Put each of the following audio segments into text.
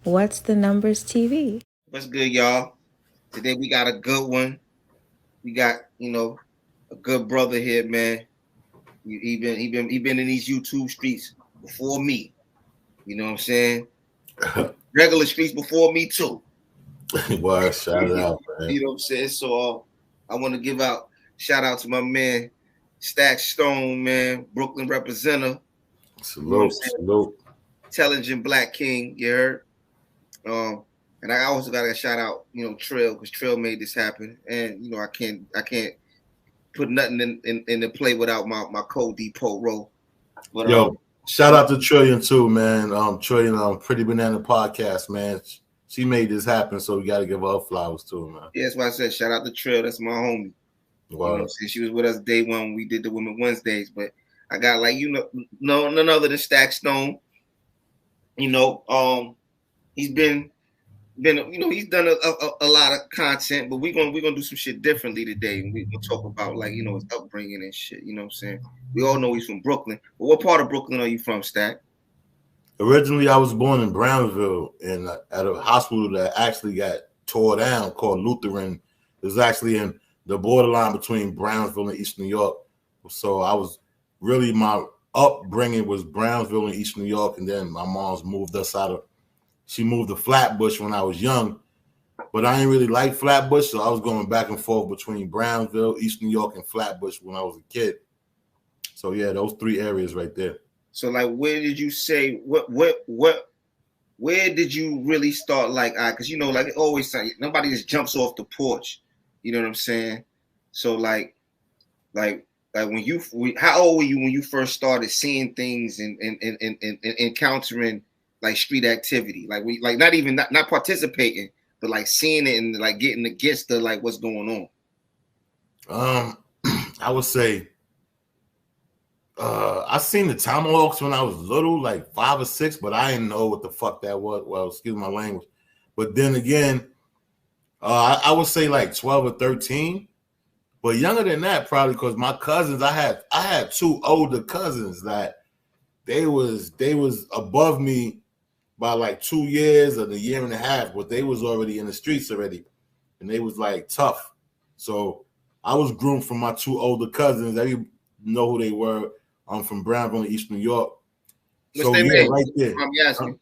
What's the Numbers TV? What's good, y'all? Today we got a good one. We got, a good brother here, man. He been in these YouTube streets before me. You know what I'm saying? Regular streets before me too. Well, shout it out, man. You know what I'm saying? So I want to give out shout out to my man Stakkstone, man, Brooklyn representative. Salute, salute. Intelligent Black King, you heard? And I also got to shout out, Trill, because Trill made this happen. And I can't put nothing in the play without my co-depot role. But shout out to Trillion too, man. Trillion, Pretty Banana Podcast, man. She made this happen, so we got to give her flowers too, man. Yeah, that's why I said shout out to Trill. That's my homie. Wow. She was with us day one when we did the Women Wednesdays. But I got none other than Stakkstone. He's been he's done a lot of content, but we're gonna do some shit differently today. We're gonna talk about his upbringing and shit. You know what I'm saying? We all know he's from Brooklyn. But what part of Brooklyn are you from, Stack? Originally, I was born in Brownsville, and at a hospital that actually got tore down called Lutheran. It was actually in the borderline between Brownsville and East New York. So I was really, my upbringing was Brownsville and East New York, and then my mom's moved us she moved to Flatbush when I was young, but I didn't really like Flatbush, so I was going back and forth between Brownsville, East New York, and Flatbush when I was a kid. So yeah, those three areas right there. So where did you say where did you really start? Because it always say nobody just jumps off the porch. You know what I'm saying? So when how old were you when you first started seeing things and encountering street activity? Not participating, but seeing it and getting against the what's going on. I would say I seen the Tomahawks when I was little, 5 or 6, but I didn't know what the fuck that was. Well, excuse my language. But then again, I would say 12 or 13. But younger than that, probably, because my cousins, I had 2 older cousins that they was above me by 2 years or a year and a half, but they was already in the streets already, and they was tough. So I was groomed from my 2 older cousins. Everybody know who they were. I'm from Brownville, East New York. What's their names? Right there. I'm asking.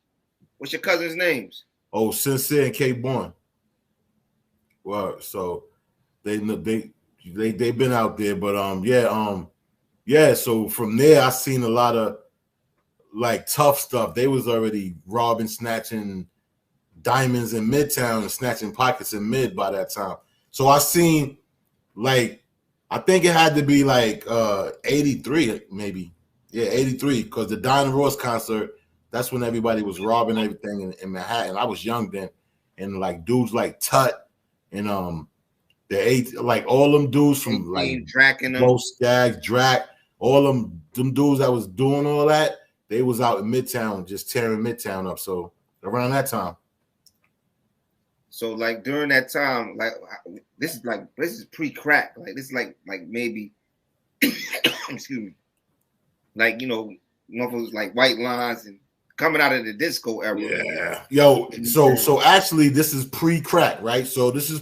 What's your cousins' names? Oh, Sincere and K Born. Well, so they've been out there, but yeah. So from there, I seen a lot of tough stuff. They was already robbing, snatching diamonds in Midtown and snatching pockets in Mid by that time. So I seen I think it had to be 83, maybe. Yeah, 83, because the Diana Ross concert, that's when everybody was robbing everything in Manhattan. I was young then, and dudes like Tut and all them dudes from Drac and Low Stags, Drac, all them dudes that was doing all that, they was out in Midtown just tearing Midtown up. So around that time. So during that time, this is pre-crack. This is maybe excuse me. Motherfuckers White Lines and coming out of the disco era. Yeah. Yo, so actually this is pre-crack, right? So this is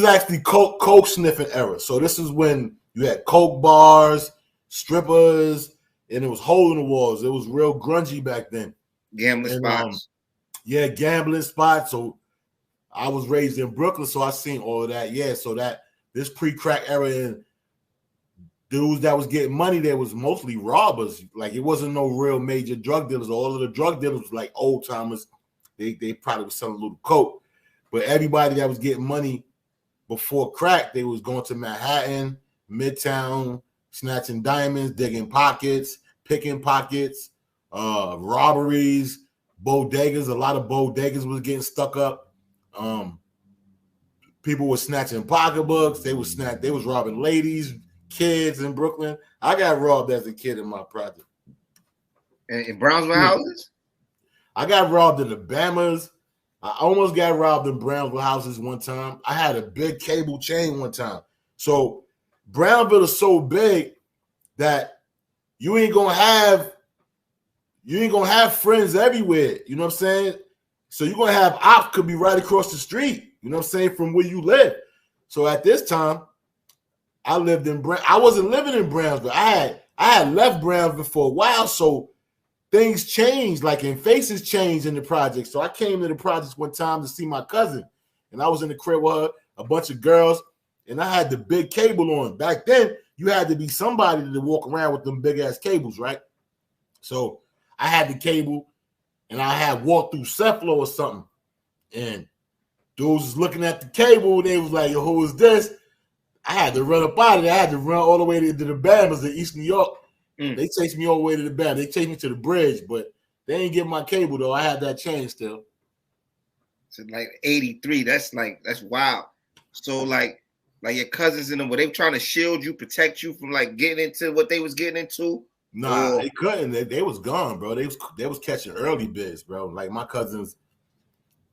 actually coke sniffing era. So this is when you had coke bars, strippers, and it was hole in the walls. It was real grungy back then. Gambling spots. Yeah, gambling spots. So I was raised in Brooklyn, so I seen all of that. Yeah, so that this pre-crack era and dudes that was getting money, there was mostly robbers. It wasn't no real major drug dealers. All of the drug dealers was old timers. They probably was selling a little coke. But everybody that was getting money before crack, they was going to Manhattan, Midtown, snatching diamonds, digging pockets, picking pockets, robberies, bodegas. A lot of bodegas was getting stuck up. People were snatching pocketbooks. They was robbing ladies, kids in Brooklyn. I got robbed as a kid in my project. In Brownsville houses? I got robbed in the Bahamas. I almost got robbed in Brownsville houses one time. I had a big cable chain one time. So Brownsville is so big that you ain't gonna have you ain't gonna have friends everywhere. You know what I'm saying? So you're gonna have ops could be right across the street. You know what I'm saying, from where you live. So at this time, I lived in I wasn't living in Brownsville. I had left Brownsville for a while, so things changed, like, and faces changed in the project. So I came to the projects one time to see my cousin, and I was in the crib with her, a bunch of girls, and I had the big cable on. Back then, you had to be somebody to walk around with them big ass cables, right? So I had the cable, and I had walked through Cephalo or something, and dudes was looking at the cable. They was like, "Yo, who is this?" I had to run up out of there. I had to run all the way to the Bahamas in East New York. They chased me all the way to the Bahamas. They chased me to the bridge, but they ain't get my cable though. I had that chain still. So like 83, that's wild. So like your cousins and them, were they trying to shield you, protect you from like getting into what they was getting into? Nah, they couldn't. They was gone, bro. They was catching early bids, bro. Like my cousins,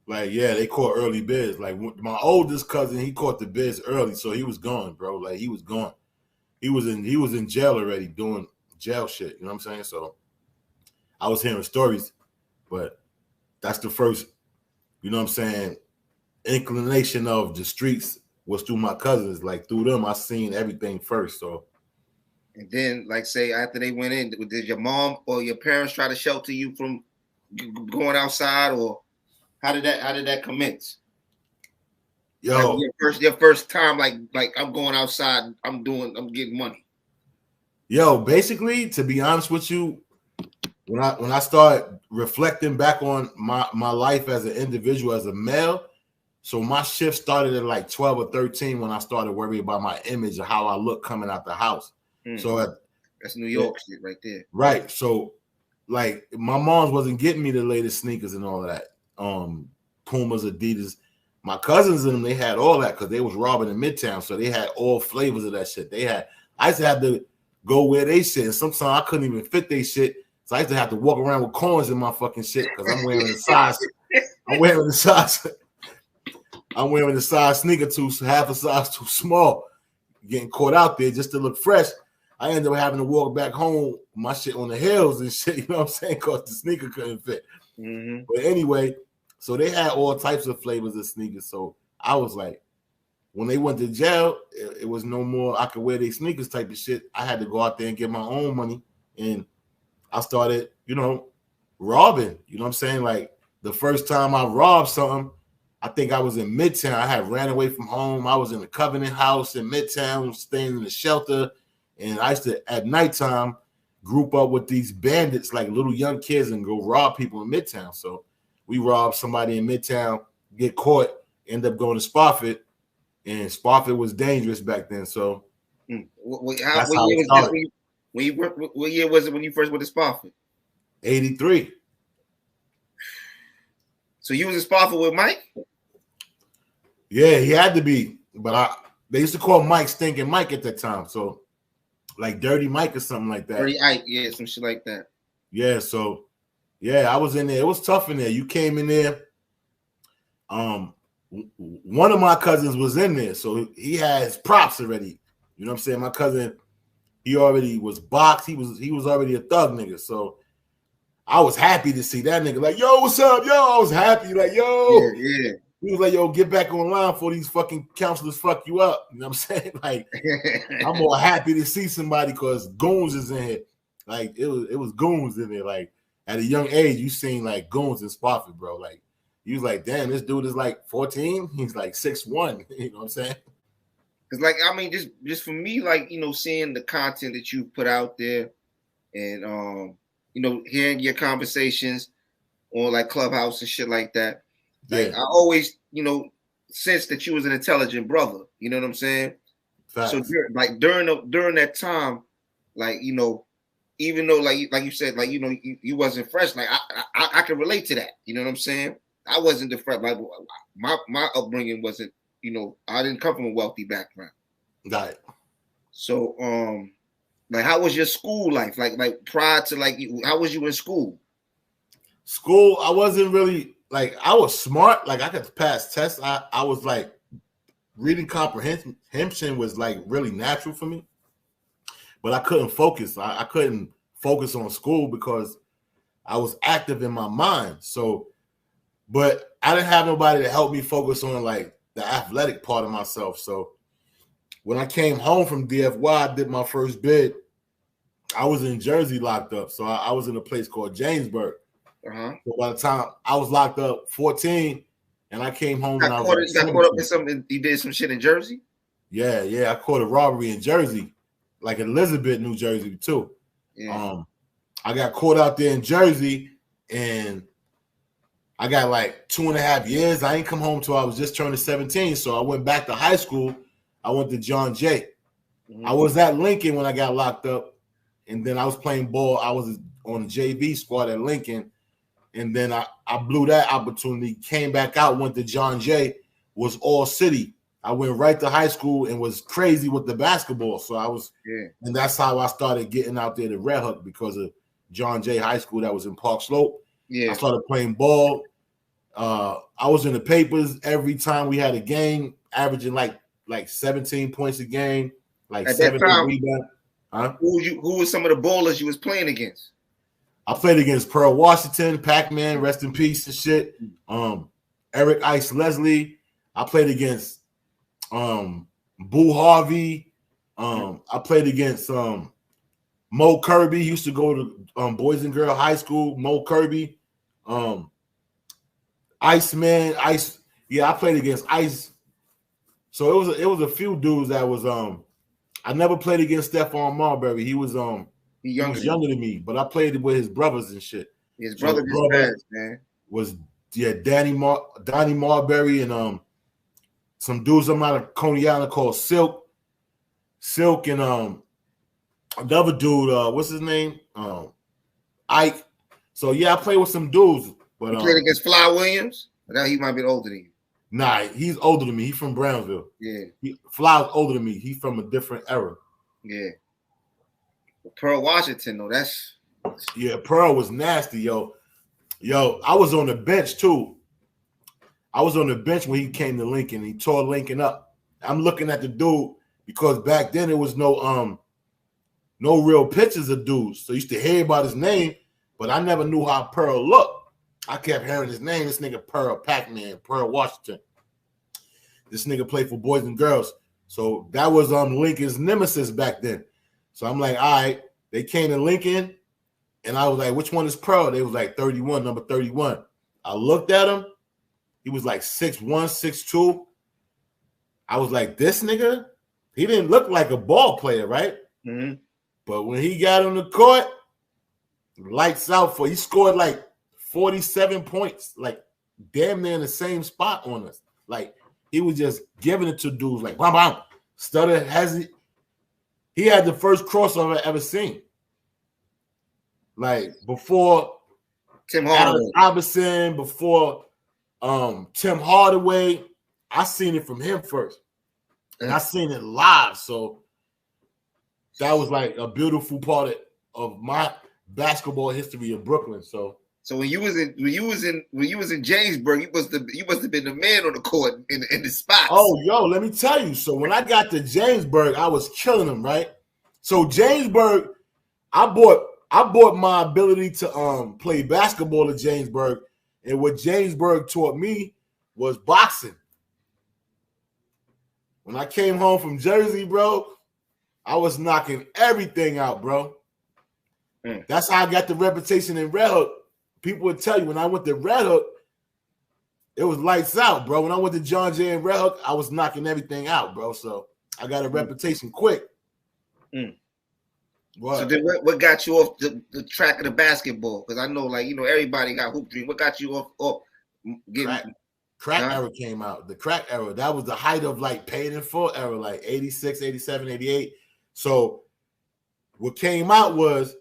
like, yeah, they caught early bids. Like my oldest cousin, he caught the bids early, so he was gone, bro. Like he was gone. He was in jail already doing jail shit. You know what I'm saying? So I was hearing stories, but that's the first, you know what I'm saying, inclination of the streets was through my cousins. Like through them, I seen everything first. So. And then, like, say after they went in, did your mom or your parents try to shelter you from going outside, or how did that commence? Yo, like your first time, like I'm going outside, I'm getting money. Yo, basically, to be honest with you, when I start reflecting back on my life as an individual, as a male, so my shift started at like 12 or 13 when I started worrying about my image or how I look coming out the house. So that's New York shit right there. Right. So like my mom's wasn't getting me the latest sneakers and all of that. Pumas, Adidas. My cousins and them, they had all that because they was robbing in Midtown. So they had all flavors of that shit. I used to have to go wear they shit. And sometimes I couldn't even fit they shit. So I used to have to walk around with coins in my fucking shit because I'm wearing the size. I'm wearing the size sneaker half a size too small. Getting caught out there just to look fresh. I ended up having to walk back home, my shit on the hills and shit, you know what I'm saying? Because the sneaker couldn't fit. Mm-hmm. But anyway, so they had all types of flavors of sneakers. So I was like, when they went to jail, it was no more I could wear their sneakers type of shit. I had to go out there and get my own money. And I started, robbing. You know what I'm saying? Like the first time I robbed something, I think I was in Midtown. I had ran away from home. I was in the Covenant House in Midtown, staying in the shelter. And I used to, at nighttime, group up with these bandits, like little young kids, and go rob people in Midtown. So we robbed somebody in Midtown, get caught, end up going to Spofford. And Spofford was dangerous back then. So what year was it when you first went to Spofford? 83. So you was in Spofford with Mike? Yeah, he had to be. But they used to call Mike Stinking Mike at that time. So like Dirty Mike or something like that. Dirty Ike, yeah, some shit like that. Yeah, so yeah, I was in there. It was tough in there. You came in there. One of my cousins was in there, so he had his props already. You know what I'm saying? My cousin, he already was boxed. He was already a thug nigga. So I was happy to see that nigga. Like, yo, what's up? Yo, I was happy. Like, yo, yeah. He was like, yo, get back online before these fucking counselors fuck you up. You know what I'm saying? Like, I'm more happy to see somebody because goons is in here. Like, it was goons in there. Like, at a young age, you seen like goons in Spofford, bro. Like, you was like, damn, this dude is like 14. He's like 6'1". You know what I'm saying? Because, like, I mean, just for me, like, seeing the content that you put out there and, hearing your conversations on like Clubhouse and shit like that. Like, I always, sense that you was an intelligent brother. You know what I'm saying? Facts. So during that time, like, even though like you said, like, you wasn't fresh, like I can relate to that. You know what I'm saying? I wasn't the fresh. Like my upbringing wasn't, I didn't come from a wealthy background. Got it. So like, how was your school life? Like prior to like, how was you in school? School, I wasn't really. Like, I was smart. Like, I could pass tests. I was, like, reading comprehension was, like, really natural for me. But I couldn't focus. I couldn't focus on school because I was active in my mind. So, but I didn't have nobody to help me focus on like the athletic part of myself. So when I came home from DFY, I did my first bid. I was in Jersey locked up. So I was in a place called Jamesburg. So by the time I was locked up 14 and I came home and I was like, you got caught up in something. You did some shit in Jersey? Yeah. I caught a robbery in Jersey, like in Elizabeth, New Jersey, too. Yeah. I got caught out there in Jersey and I got like 2.5 years. I ain't come home till I was just turning 17. So I went back to high school. I went to John Jay. I was at Lincoln when I got locked up. And then I was playing ball. I was on the JV squad at Lincoln. And then I blew that opportunity, came back out, went to John Jay, was all city. I went right to high school and was crazy with the basketball. So I was, and that's how I started getting out there to Red Hook because of John Jay High School that was in Park Slope. I started playing ball. I was in the papers every time we had a game, averaging like 17 points a game, like at 7 rebounds. Who was some of the ballers you was playing against? I played against Pearl Washington, Pac-Man, rest in peace and shit. Eric Ice Leslie. I played against Boo Harvey. I played against Mo Kirby. He used to go to Boys and Girl High School. Mo Kirby. Iceman. I played against Ice. So it was a few dudes that was I never played against Stephon Marbury. He was younger than me, but I played with his brothers and shit. His brother was bad, man. Was Donnie Marbury and some dudes I'm out of Coney Island called Silk and another dude, what's his name? Ike. So yeah, I played with some dudes. But you played against Fly Williams? Now he might be older than you. Nah, he's older than me. He's from Brownsville. Yeah. Fly's older than me. He's from a different era. Yeah. Pearl Washington, though, that's Pearl was nasty, yo. I was on the bench too. I was on the bench when he came to Lincoln. He tore Lincoln up. I'm looking at the dude because back then there was no real pictures of dudes. So I used to hear about his name, but I never knew how Pearl looked. I kept hearing his name. This nigga Pearl Pac-Man, Pearl Washington. This nigga played for Boys and Girls. So that was Lincoln's nemesis back then. So I'm like, all right. They came to Lincoln, and I was like, which one is Pearl? They was like 31, number 31. I looked at him. He was like 6'1", 6'2". I was like, this nigga? He didn't look like a ball player, right? But when he got on the court, lights out he scored like 47 points, like damn near in the same spot on us. Like he was just giving it to dudes like bam bam. Stutter he had the first crossover I ever seen. Like before Tim Hardaway, Iverson, before Tim Hardaway, I seen it from him first. And I seen it live. So that was like a beautiful part of my basketball history of Brooklyn. So when you was in Jamesburg, you must have been the man on the court in the spots. Oh, yo, let me tell you. So when I got to Jamesburg, I was killing them, right? So Jamesburg, I bought my ability to play basketball at Jamesburg, and what Jamesburg taught me was boxing. When I came home from Jersey, bro, I was knocking everything out, bro. That's how I got the reputation in Red Hook. People would tell you when I went to Red Hook, it was lights out, bro. When I went to John Jay and Red Hook, I was knocking everything out, bro. So I got a reputation quick. So then what got you off the track of the basketball? Because I know, like, everybody got hoop dream. What got you off getting crack era came out. The crack era. That was the height of like paid in full era, like 86, 87, 88. So what came out was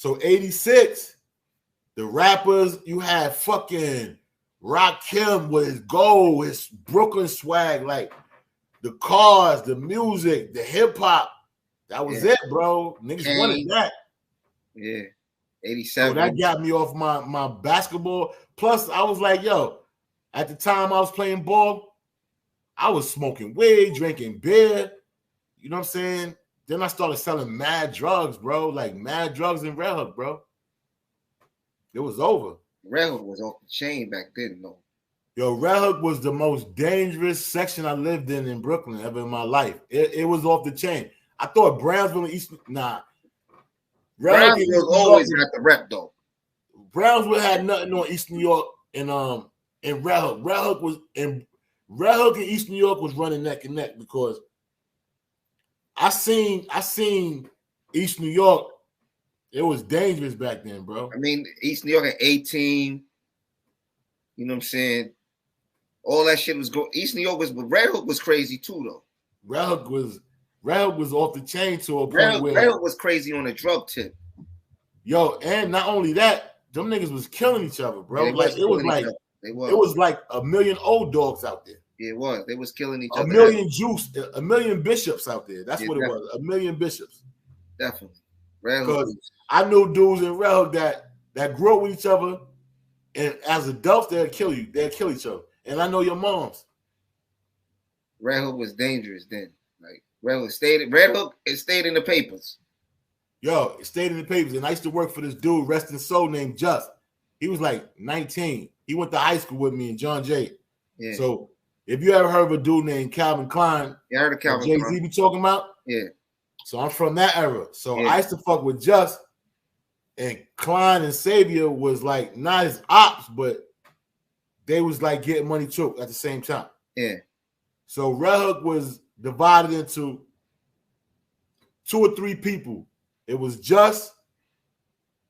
86. The rappers, you had fucking Rakim with his gold, his Brooklyn swag, like the cars, the music, the hip hop. That was it, bro. Niggas wanted that. Yeah. 87. So that got me off my basketball. Plus, I was like, yo, at the time I was playing ball, I was smoking weed, drinking beer. You know what I'm saying? Then I started selling mad drugs, bro. Like mad drugs in Red Hook, bro. It was over. Red Hook was off the chain back then, though. Yo, Red Hook was the most dangerous section I lived in Brooklyn ever in my life. It was off the chain. I thought Brownsville and East, nah. Brownsville was always at the rep, though. Brownsville had nothing on East New York and Red Hook. Red Hook and East New York was running neck and neck because I seen East New York. It was dangerous back then, bro. I mean, East New York at 18. You know what I'm saying? All that shit was going. East New York was, but Red Hook was crazy too, though. Red Hook was off the chain to a Red point where Hook was crazy on a drug tip. Yo, and not only that, them niggas was killing each other, bro. Yeah, like it was like a million old dogs out there. Yeah, it was. They was killing each other. A million bishops out there. That's what it was. A million bishops. Definitely. Red Hook. Because I knew dudes in Red Hook that grew up with each other, and as adults they'll kill you. They'll kill each other. And I know your moms. Red Hook was dangerous then. Like Red Hook stayed in the papers. Yo, it stayed in the papers. And I used to work for this dude, rest in soul, named Just. He was like 19. He went to high school with me and John Jay. Yeah. So if you ever heard of a dude named Calvin Klein, yeah, I heard of Calvin Jay-Z Klein. be talking about? Yeah. So I'm from that era. So yeah. I used to fuck with Just, and Klein and Savior was like not his ops, but they was like getting money too at the same time. Yeah. So Red Hook was divided into 2 or 3 people. It was Just,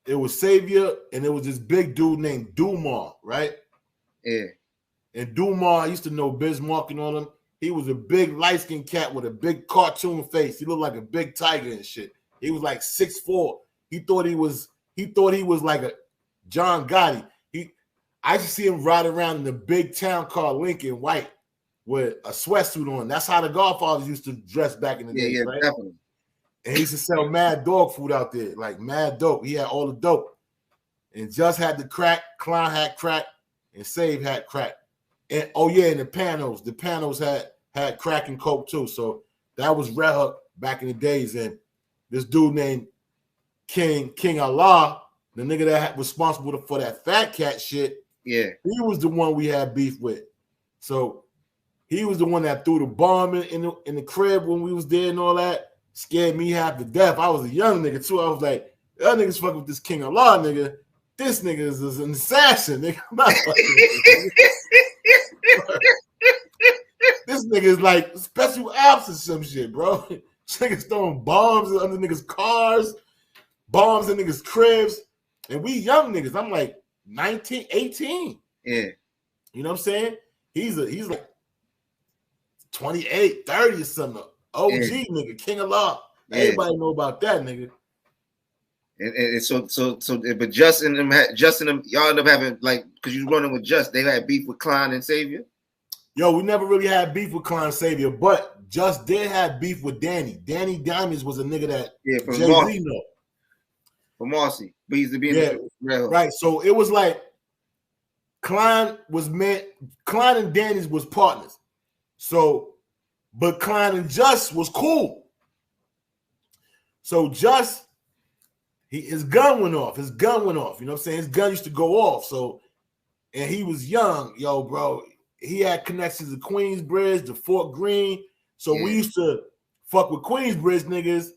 it was Savior, and it was this big dude named Dumar, right? Yeah. And Dumar, I used to know Bismarck and all them. He was a big light-skinned cat with a big cartoon face. He looked like a big tiger and shit. He was like 6'4". He thought he was like a John Gotti. I used to see him ride around in the big town car Lincoln white with a sweatsuit on. That's how the Godfathers used to dress back in the day, right? Definitely. And he used to sell mad dog food out there, like mad dope. He had all the dope. And Just had the crack, Klein had crack, and Save had crack. And and the Panos had crack and coke too. So that was Red Hook back in the days. And this dude named King Allah, the nigga that was responsible for that fat cat shit, yeah, he was the one we had beef with. So he was the one that threw the bomb in the crib when we was there and all that. Scared me half to death. I was a young nigga too. I was like, that nigga's fucking with this King Allah nigga. This nigga is an assassin, nigga. I'm not fucking with this. This nigga is like special ops or some shit, bro. Niggas throwing bombs under niggas' cars, bombs in niggas' cribs. And we young niggas. I'm like 19, 18. Yeah. You know what I'm saying? He's like 28, 30 or something. OG nigga, King of Law. Yeah. Everybody know about that nigga. And so, but Justin and them, y'all end up having like, because you running with Just, they had beef with Klein and Savior. Yo, we never really had beef with Klein and Savior, but Just did have beef with Danny. Danny Diamonds was a nigga that from Jay-Z know. From Marcy, but he's the being right. So it was like Klein and Danny's was partners. So, but Klein and Just was cool. So Just, his gun went off. You know what I'm saying? His gun used to go off. So, and he was young, yo, bro. He had connections to Queensbridge, to Fort Greene. So we used to fuck with Queensbridge niggas,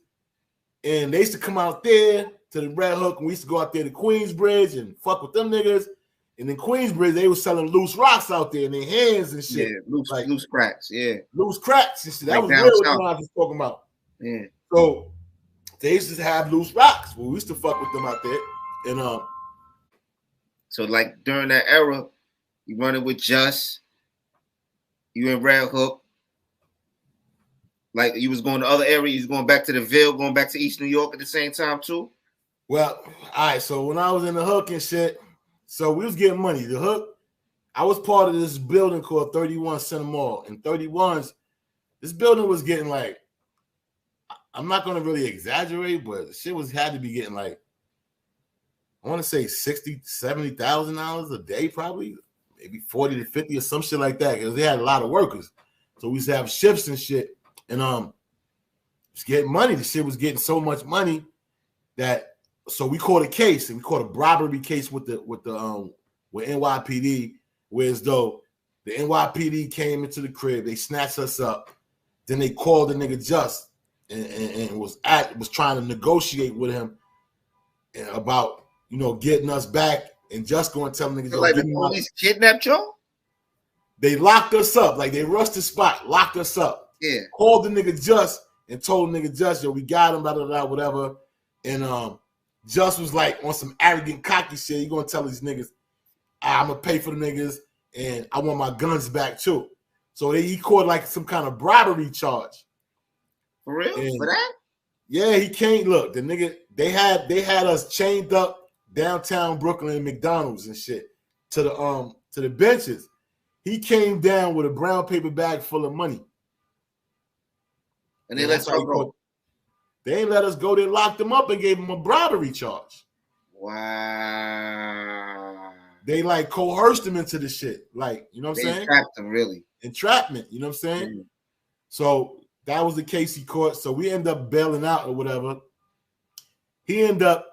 and they used to come out there to the Red Hook, and we used to go out there to Queensbridge and fuck with them niggas. And in Queensbridge, they was selling loose rocks out there in their hands and shit. Yeah, loose cracks, Loose cracks and shit. That was real what I was talking about. Yeah. So they used to have loose rocks. Well, we used to fuck with them out there. And so like during that era, you running with Just, you in Red Hook. Like you was going to other areas, you was going back to the Ville, going back to East New York at the same time too? Well, all right. So when I was in the Hook and shit, so we was getting money. The Hook, I was part of this building called 31 Center Mall. And 31's, this building was getting like, I'm not going to really exaggerate, but shit had to be getting like, I want to say $60,000, $70,000 a day, probably, maybe 40 to 50 or some shit like that, because they had a lot of workers. So we used to have shifts and shit, and just getting money. The shit was getting so much money that so we caught a case, and we caught a robbery case with NYPD, where as though the NYPD came into the crib, they snatched us up, then they called the nigga Just and was trying to negotiate with him about getting us back, and Just going to tell the niggas, so like the police kidnapped y'all? They locked us up, like they rushed the spot, locked us up. Yeah. Called the nigga Just and told the nigga Just, yo, we got him, blah, blah, blah, whatever. And Just was like on some arrogant, cocky shit. You gonna tell these niggas, I'm gonna pay for the niggas, and I want my guns back too. So he caught like some kind of bribery charge. For real? For that? Yeah, he can't look. The nigga, they had us chained up downtown Brooklyn in McDonald's and shit to the benches. He came down with a brown paper bag full of money. And they let y'all go. They ain't let us go. They locked him up and gave him a bribery charge. Wow. They like coerced him into the shit. Like, you know what I'm saying? Entrapped him, really. Entrapment, you know what I'm saying? Mm-hmm. So that was the case he caught. So we end up bailing out or whatever. He ended up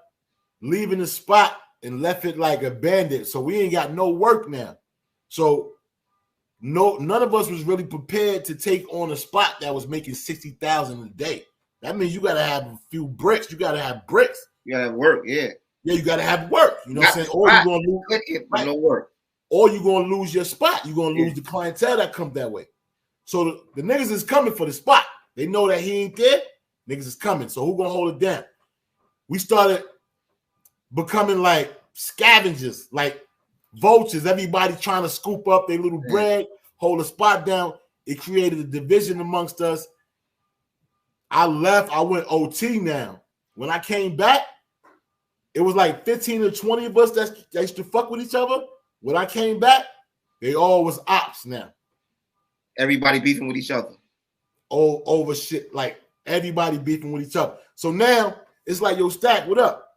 leaving the spot and left it like abandoned. So we ain't got no work now. So none of us was really prepared to take on a spot that was making $60,000 a day. That means you gotta have a few bricks. You gotta have bricks. You gotta have work, yeah. Yeah, you gotta have work. You know what I'm saying? Or you're gonna lose no work. Or you're gonna lose your spot. You're gonna lose the clientele that come that way. So the niggas is coming for the spot. They know that he ain't there. Niggas is coming. So who gonna hold it down? We started becoming like scavengers, like vultures. Everybody trying to scoop up their little bread, hold a spot down. It created a division amongst us. I left. I went OT now. When I came back, it was like 15 or 20 of us that used to fuck with each other. When I came back, they all was ops now. Everybody beefing with each other. Oh, over shit. Like everybody beefing with each other. So now it's like, yo, Stack, what up?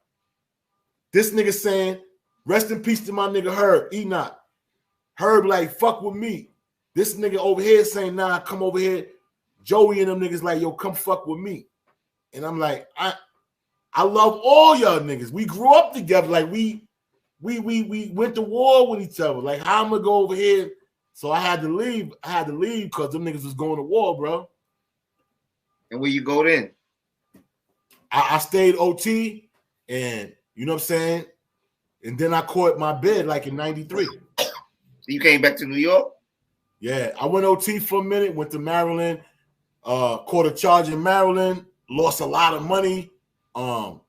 This nigga saying, rest in peace to my nigga Herb, Enoch. Herb like, fuck with me. This nigga over here saying, nah, come over here. Joey and them niggas like, yo, come fuck with me. And I'm like, I love all y'all niggas. We grew up together. Like we went to war with each other. Like, how I'm gonna go over here? So I had to leave. Because them niggas was going to war, bro. And where you go then? I stayed OT, and you know what I'm saying? And then I caught my bid like in 93. So you came back to New York? Yeah, I went OT for a minute, went to Maryland, caught a charge in Maryland, lost a lot of money. You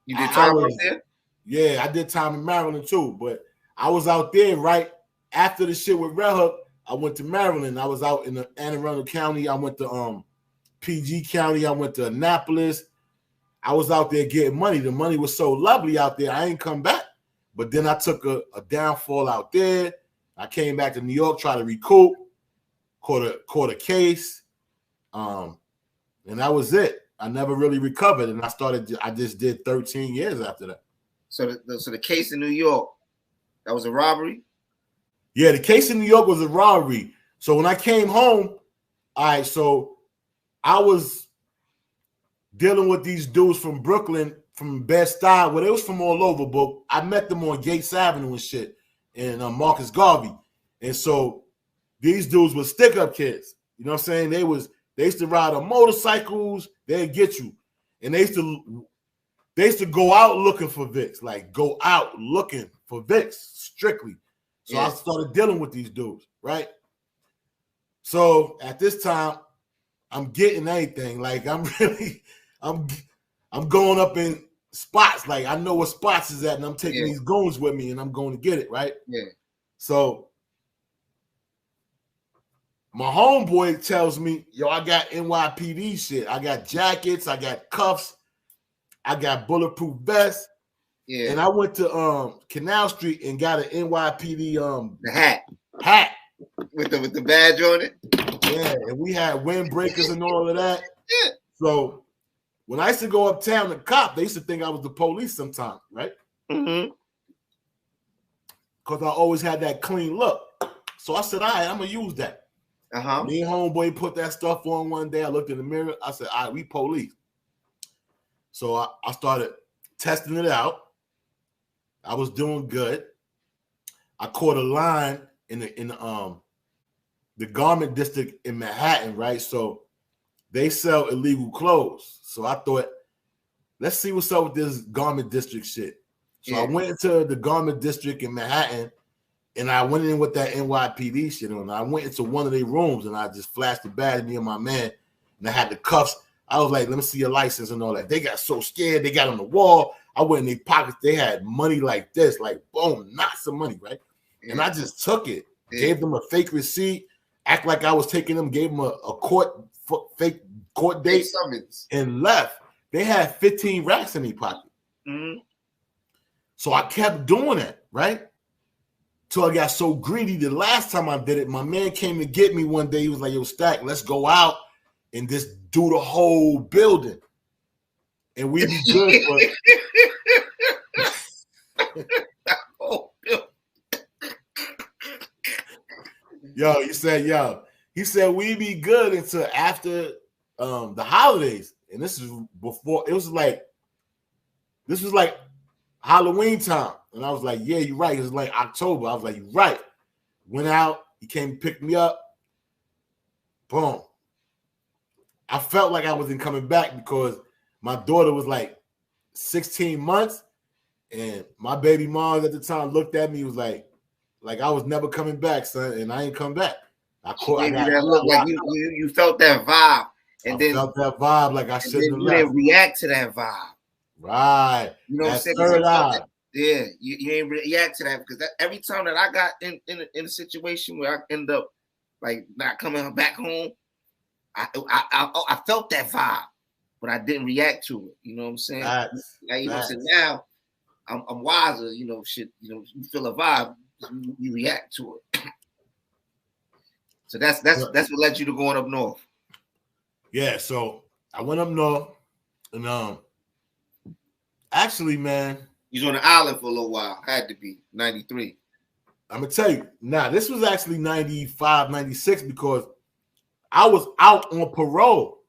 did time out there? Yeah, I did time in Maryland too, but I was out there right after the shit with Red Hook. I went to Maryland. I was out in the Anne Arundel County. I went to PG County. I went to Annapolis. I was out there getting money. The money was so lovely out there. I ain't come back. But then I took a downfall out there. I came back to New York, tried to recoup, caught a case. And that was it. I never really recovered. And I just did 13 years after that. So the case in New York, that was a robbery? Yeah, the case in New York was a robbery. So when I came home, all right, so I was dealing with these dudes from Brooklyn, from Bed-Stuy, well, they was from all over, but I met them on Gates Avenue and shit, and Marcus Garvey. And so these dudes were stick-up kids. You know what I'm saying? They used to ride on motorcycles, they'd get you. And they used to go out looking for Vicks, like go out looking for Vicks strictly. So I started dealing with these dudes, right? So at this time, I'm getting anything. Like I'm going up in spots. Like I know what spots is at, and I'm taking these goons with me, and I'm going to get it, right? Yeah. So my homeboy tells me, yo, I got NYPD shit. I got jackets, I got cuffs, I got bulletproof vests. Yeah. And I went to Canal Street and got an NYPD the hat with the badge on it. Yeah, and we had windbreakers and all of that. Yeah. So when I used to go uptown to cop, they used to think I was the police sometimes, right? Mm-hmm. Because I always had that clean look. So I said, all right, I'm gonna use that. Uh-huh. Me and homeboy put that stuff on one day. I looked in the mirror. I said, all right, we police. So I started testing it out. I was doing good. I caught a line in the garment district in Manhattan, right? So they sell illegal clothes. So I thought, let's see what's up with this garment district shit. So I went into the garment district in Manhattan, and I went in with that NYPD shit on. I went into one of their rooms, and I just flashed the badge, me and my man, and I had the cuffs. I was like, let me see your license and all that. They got so scared. They got on the wall. I went in their pockets. They had money like this, like, boom, knots of money, right? And I just took it, gave them a fake receipt, act like I was taking them, gave them a fake court date, summons, and left. They had 15 racks in their pocket. Mm-hmm. So I kept doing it, right? Till I got so greedy. The last time I did it, my man came to get me one day. He was like, yo, Stack, let's go out and just do the whole building. And we be good for he said we be good until after the holidays. And this is before, this was like Halloween time. And I was like, yeah, you're right. It was like October. I was like, you're right. Went out, he came to pick me up. Boom. I felt like I wasn't coming back because my daughter was like 16 months, and my baby mom at the time looked at me, was like I was never coming back, son, and I ain't come back. You felt that vibe, and then felt that vibe like I shouldn't have left. You didn't react to that vibe, right? You know what I'm saying? Yeah, you ain't react to that because every time that I got in a situation where I end up like not coming back home, I felt that vibe, but I didn't react to it. You know what I'm saying? Now, you know what I'm saying? Now I'm wiser. You know, shit. You know, you feel a vibe, you react to it. So that's what led you to going up north. Yeah. So I went up north, and actually, man, you was on the island for a little while. Had to be 93. I'm gonna tell you. Now, this was actually 95, 96 because I was out on parole.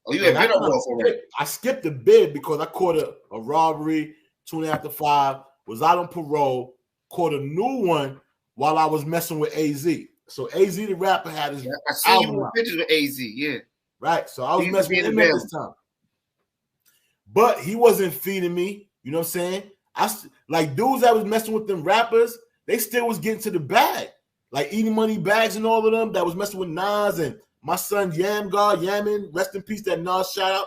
Oh, you had been on parole already? I skipped a bid because I caught a robbery 2 after 5, was out on parole, caught a new one while I was messing with AZ. So AZ the rapper had his I see you in pictures with AZ, yeah. Right. So I was messing with him at this time. But he wasn't feeding me, you know what I'm saying? Like dudes that was messing with them rappers, they still was getting to the bag. Like Eating Money Bags and all of them that was messing with Nas and my son Yamin, rest in peace, that Nas shout out.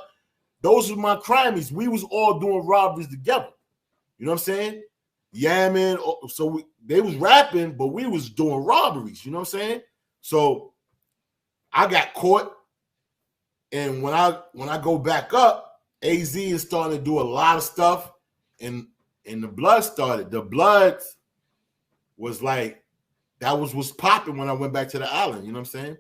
Those were my crimies. We was all doing robberies together. You know what I'm saying? Yamin, so they was rapping, but we was doing robberies. You know what I'm saying? So I got caught, and when I go back up, AZ is starting to do a lot of stuff, and the blood started. The blood was like, that was popping when I went back to the island. You know what I'm saying?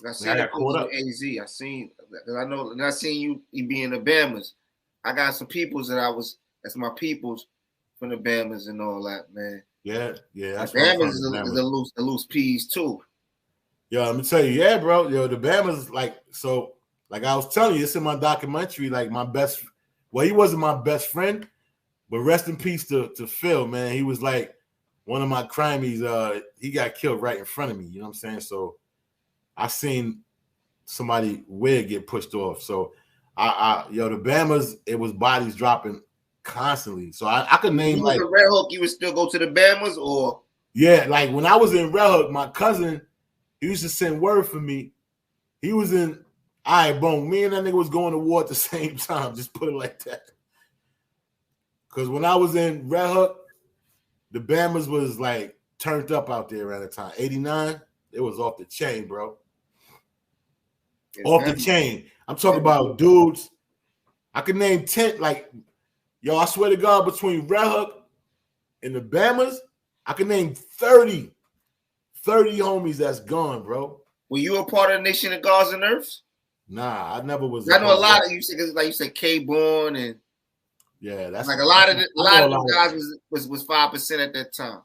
I seen that caught up. AZ. I seen, because I know, and I seen you be in the Bamas. I got some peoples that's my peoples from the Bamas and all that, man. Yeah. That's Bamas is a loose peas too. Yo, let me tell you, yeah, bro. Yo, the Bamas, like I was telling you, it's in my documentary. Like he wasn't my best friend, but rest in peace to Phil, man. He was like one of my crimies. He got killed right in front of me. You know what I'm saying? So I seen somebody wig get pushed off. So the Bamas, it was bodies dropping constantly. So I could name like Red Hook. You would still go to the Bamas, or yeah, like when I was in Red Hook, my cousin, he used to send word for me. He was in, all right, boom. Me and that nigga was going to war at the same time. Just put it like that. Because when I was in Red Hook, the Bamas was like turned up out there around the time. 89, it was off the chain, bro. Off the chain. I'm talking about dudes. I could name 10, like, yo, I swear to God, between Red Hook and the Bamas, I could name 30 homies that's gone, bro. Were you a part of the Nation of Gods and Earths? Nah, I never was. I know a lot of you said, like you said, K-Born and yeah, that's like a lot of the guys was 5% at that time.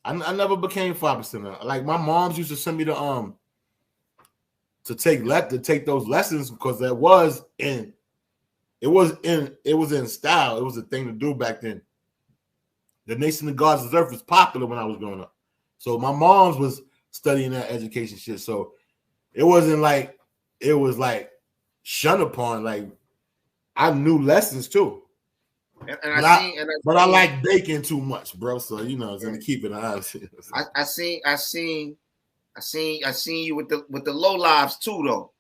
I never became 5%. Like my moms used to send me to take those lessons because that was in It was in style. It was a thing to do back then. The Nation of God's Earth was popular when I was growing up. So my mom's was studying that education shit. So it wasn't like it was like shunned upon. Like I knew lessons too. And I like baking too much, bro. So you know, it's gonna keep it honest. I seen you with the low lives too, though.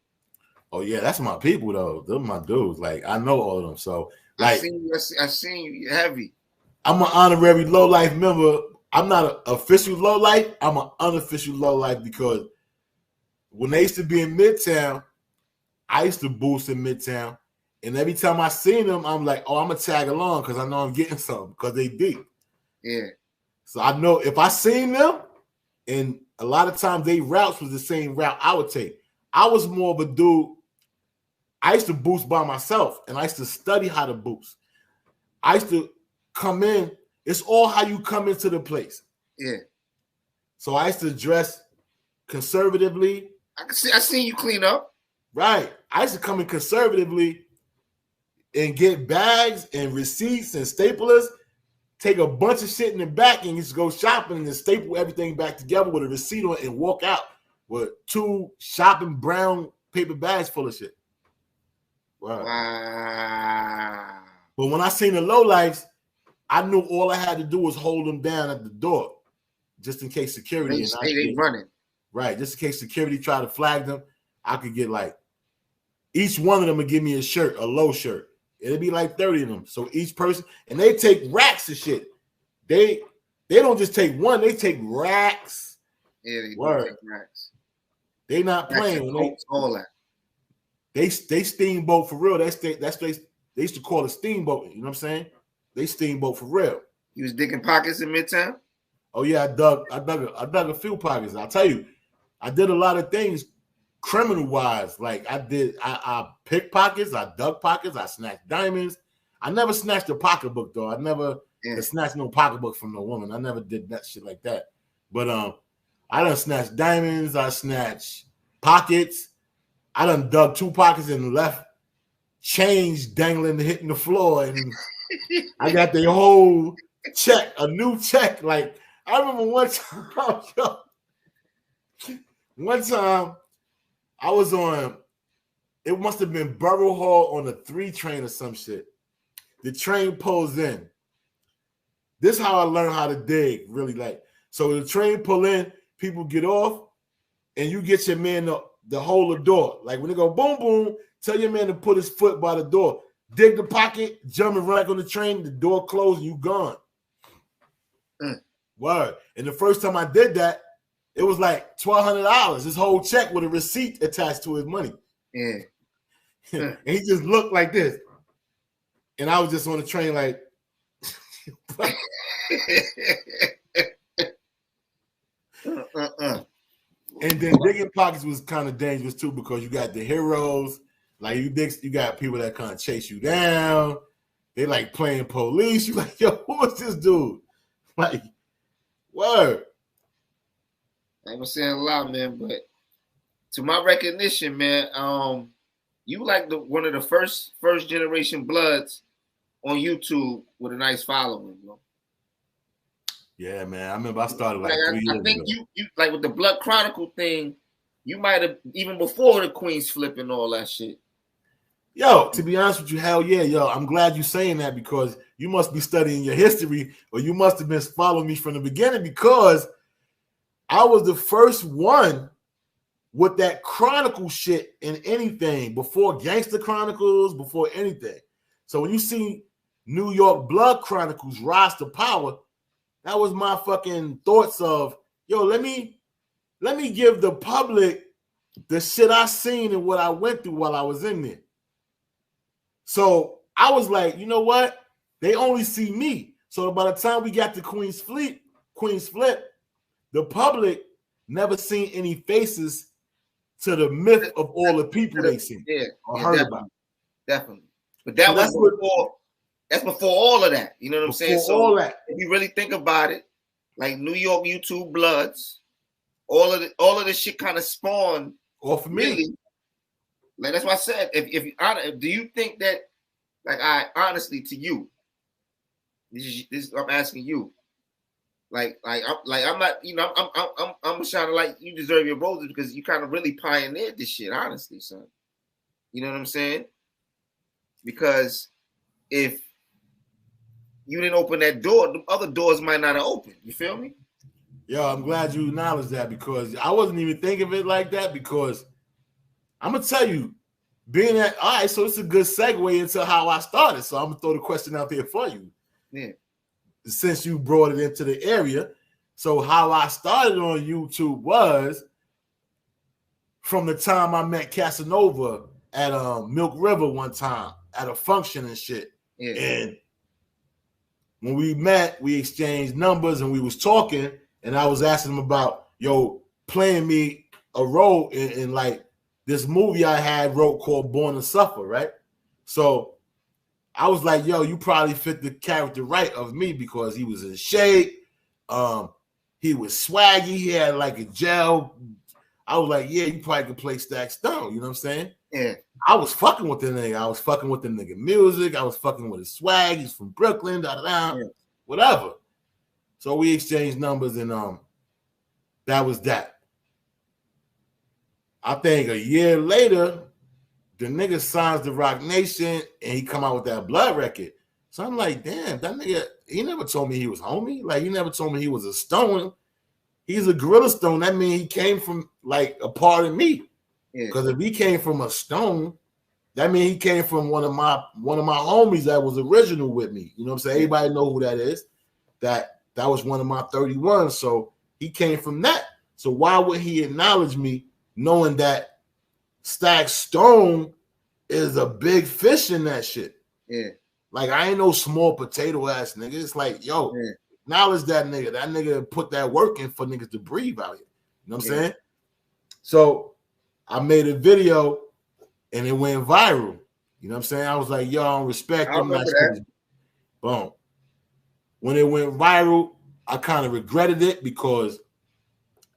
Oh yeah, that's my people though. They're my dudes. Like I know all of them. So like I seen you. You're heavy. I'm an honorary low life member. I'm not an official low life. I'm an unofficial low life because when they used to be in Midtown, I used to boost in Midtown. And every time I seen them, I'm like, oh, I'm gonna tag along because I know I'm getting something because they deep. Yeah. So I know if I seen them, and a lot of times they routes was the same route I would take. I was more of a dude. I used to boost by myself, and I used to study how to boost. I used to come in. It's all how you come into the place. Yeah. So I used to dress conservatively. I seen you clean up. Right. I used to come in conservatively and get bags and receipts and staplers, take a bunch of shit in the back and just go shopping and then staple everything back together with a receipt on it and walk out with 2 shopping brown paper bags full of shit. Wow. But when I seen the lowlifes, I knew all I had to do was hold them down at the door just in case security. They running. Right. Just in case security tried to flag them, I could get like, each one of them would give me a shirt, a low shirt. It'd be like 30 of them. So each person, and they take racks of shit. They don't just take one, they take racks. Yeah, they do take racks. They not playing. All that. They steamboat for real. They used to call it steamboat. You know what I'm saying? They steamboat for real. You was digging pockets in Midtown? Oh yeah, I dug a few pockets. I'll tell you, I did a lot of things criminal wise. Like I picked pockets, I dug pockets, I snatched diamonds. I never snatched a pocketbook though. I never snatched no pocketbook from no woman. I never did that shit like that. But I done snatched diamonds, I snatched pockets. I done dug 2 pockets and left change dangling hitting the floor, and I got the whole check, a new check. Like I remember one time I was on, it must have been Borough Hall on a 3 train or some shit. The train pulls in. This is how I learned how to dig, really. Like, so the train pull in, people get off, and you get your man to hold the door. Like when they go boom, boom, tell your man to put his foot by the door. Dig the pocket, jump and run on the train, the door closed, and you gone. Word. And the first time I did that, it was like $1,200. His whole check with a receipt attached to his money. Yeah. And he just looked like this. And I was just on the train like, And then digging pockets was kind of dangerous too because you got the heroes. Like you got people that kind of chase you down. They like playing police. You like, yo, who is this dude? Like, word. I ain't gonna say a lot, man, but to my recognition, man, you like one of the first generation Bloods on YouTube with a nice following, bro. Yeah, man. I remember I started like 3 years ago. I think you like with the Blood Chronicle thing, you might have even before the Queen's flip and all that shit. Yo, to be honest with you, hell yeah, yo. I'm glad you're saying that because you must be studying your history or you must have been following me from the beginning because I was the first one with that Chronicle shit in anything before Gangster Chronicles, before anything. So when you see New York Blood Chronicles rise to power, that was my fucking thoughts of, yo, let me give the public the shit I seen and what I went through while I was in there. So I was like, you know what? They only see me. So by the time we got to Queen's Flip, the public never seen any faces to the myth of all the people they seen or heard about. Definitely. But that's before all of that. You know what I'm saying? So all that. If you really think about it, like New York YouTube Bloods, all of this shit kind of spawned off of me. Really, like that's why I said, if do you think that Like, I honestly to you, this I'm asking you. I'm not, you know, I'm trying to like you deserve your roses because you kind of really pioneered this shit, honestly, son. You know what I'm saying? Because if you didn't open that door, the other doors might not have opened. You feel me? Yo, I'm glad you acknowledged that because I wasn't even thinking of it like that because I'm gonna tell you, being that all right, so it's a good segue into how I started. So I'm gonna throw the question out there for you. Yeah. Since you brought it into the area. So how I started on YouTube was from the time I met Casanova at Milk River one time at a function and shit. Yeah. And when we met, we exchanged numbers and we was talking, and I was asking him about, playing me a role in like this movie I had wrote called Born to Suffer, right? So I was like, you probably fit the character right of me because he was in shape. He was swaggy. He had like a gel. I was like, yeah, you probably could play Stakkstone. You know what I'm saying? Yeah. I was fucking with the nigga. I was fucking with the nigga music. I was fucking with his swag. He's from Brooklyn, whatever. So we exchanged numbers, and that was that. I think a year later, the nigga signs the Rock Nation, and he come out with that Blood record. So I'm like, damn, that nigga, he never told me he was homie. Like, he never told me he was a stone. He's a gorilla stone. That means he came from like a part of me. Because if he came from a stone, that means he came from one of my homies that was original with me. You know what I'm saying? Everybody know who that is. That was one of my 31. So he came from that. So why would he acknowledge me knowing that Stakkstone is a big fish in that shit? Yeah. Like, I ain't no small potato ass nigga. It's like, acknowledge that nigga. That nigga put that work in for niggas to breathe out here. You know what I'm saying? So I made a video and it went viral. You know what I'm saying? I was like, I don't respect him. Boom. When it went viral, I kind of regretted it because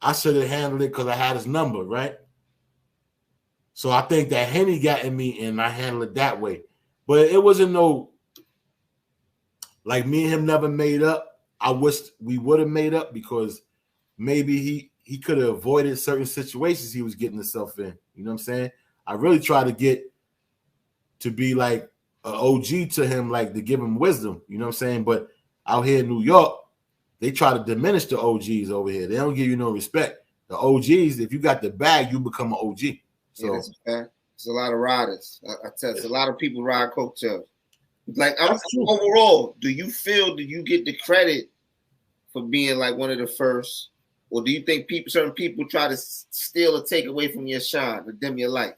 I should have handled it because I had his number, right? So I think that Henny got in me and I handled it that way. But it wasn't no, like, me and him never made up. I wish we would have made up because maybe he could have avoided certain situations he was getting himself in. You know what I'm saying? I really tried to get to be like an OG to him, like to give him wisdom. You know what I'm saying? But out here in New York, they try to diminish the OGs over here. They don't give you no respect. The OGs, if you got the bag, you become an OG. So that's a fact. It's a lot of riders. I tell you, it's a lot of people ride coattails. Like, overall, do you get the credit for being like one of the first, or do you think certain people try to steal or take away from your shine, or dim your light?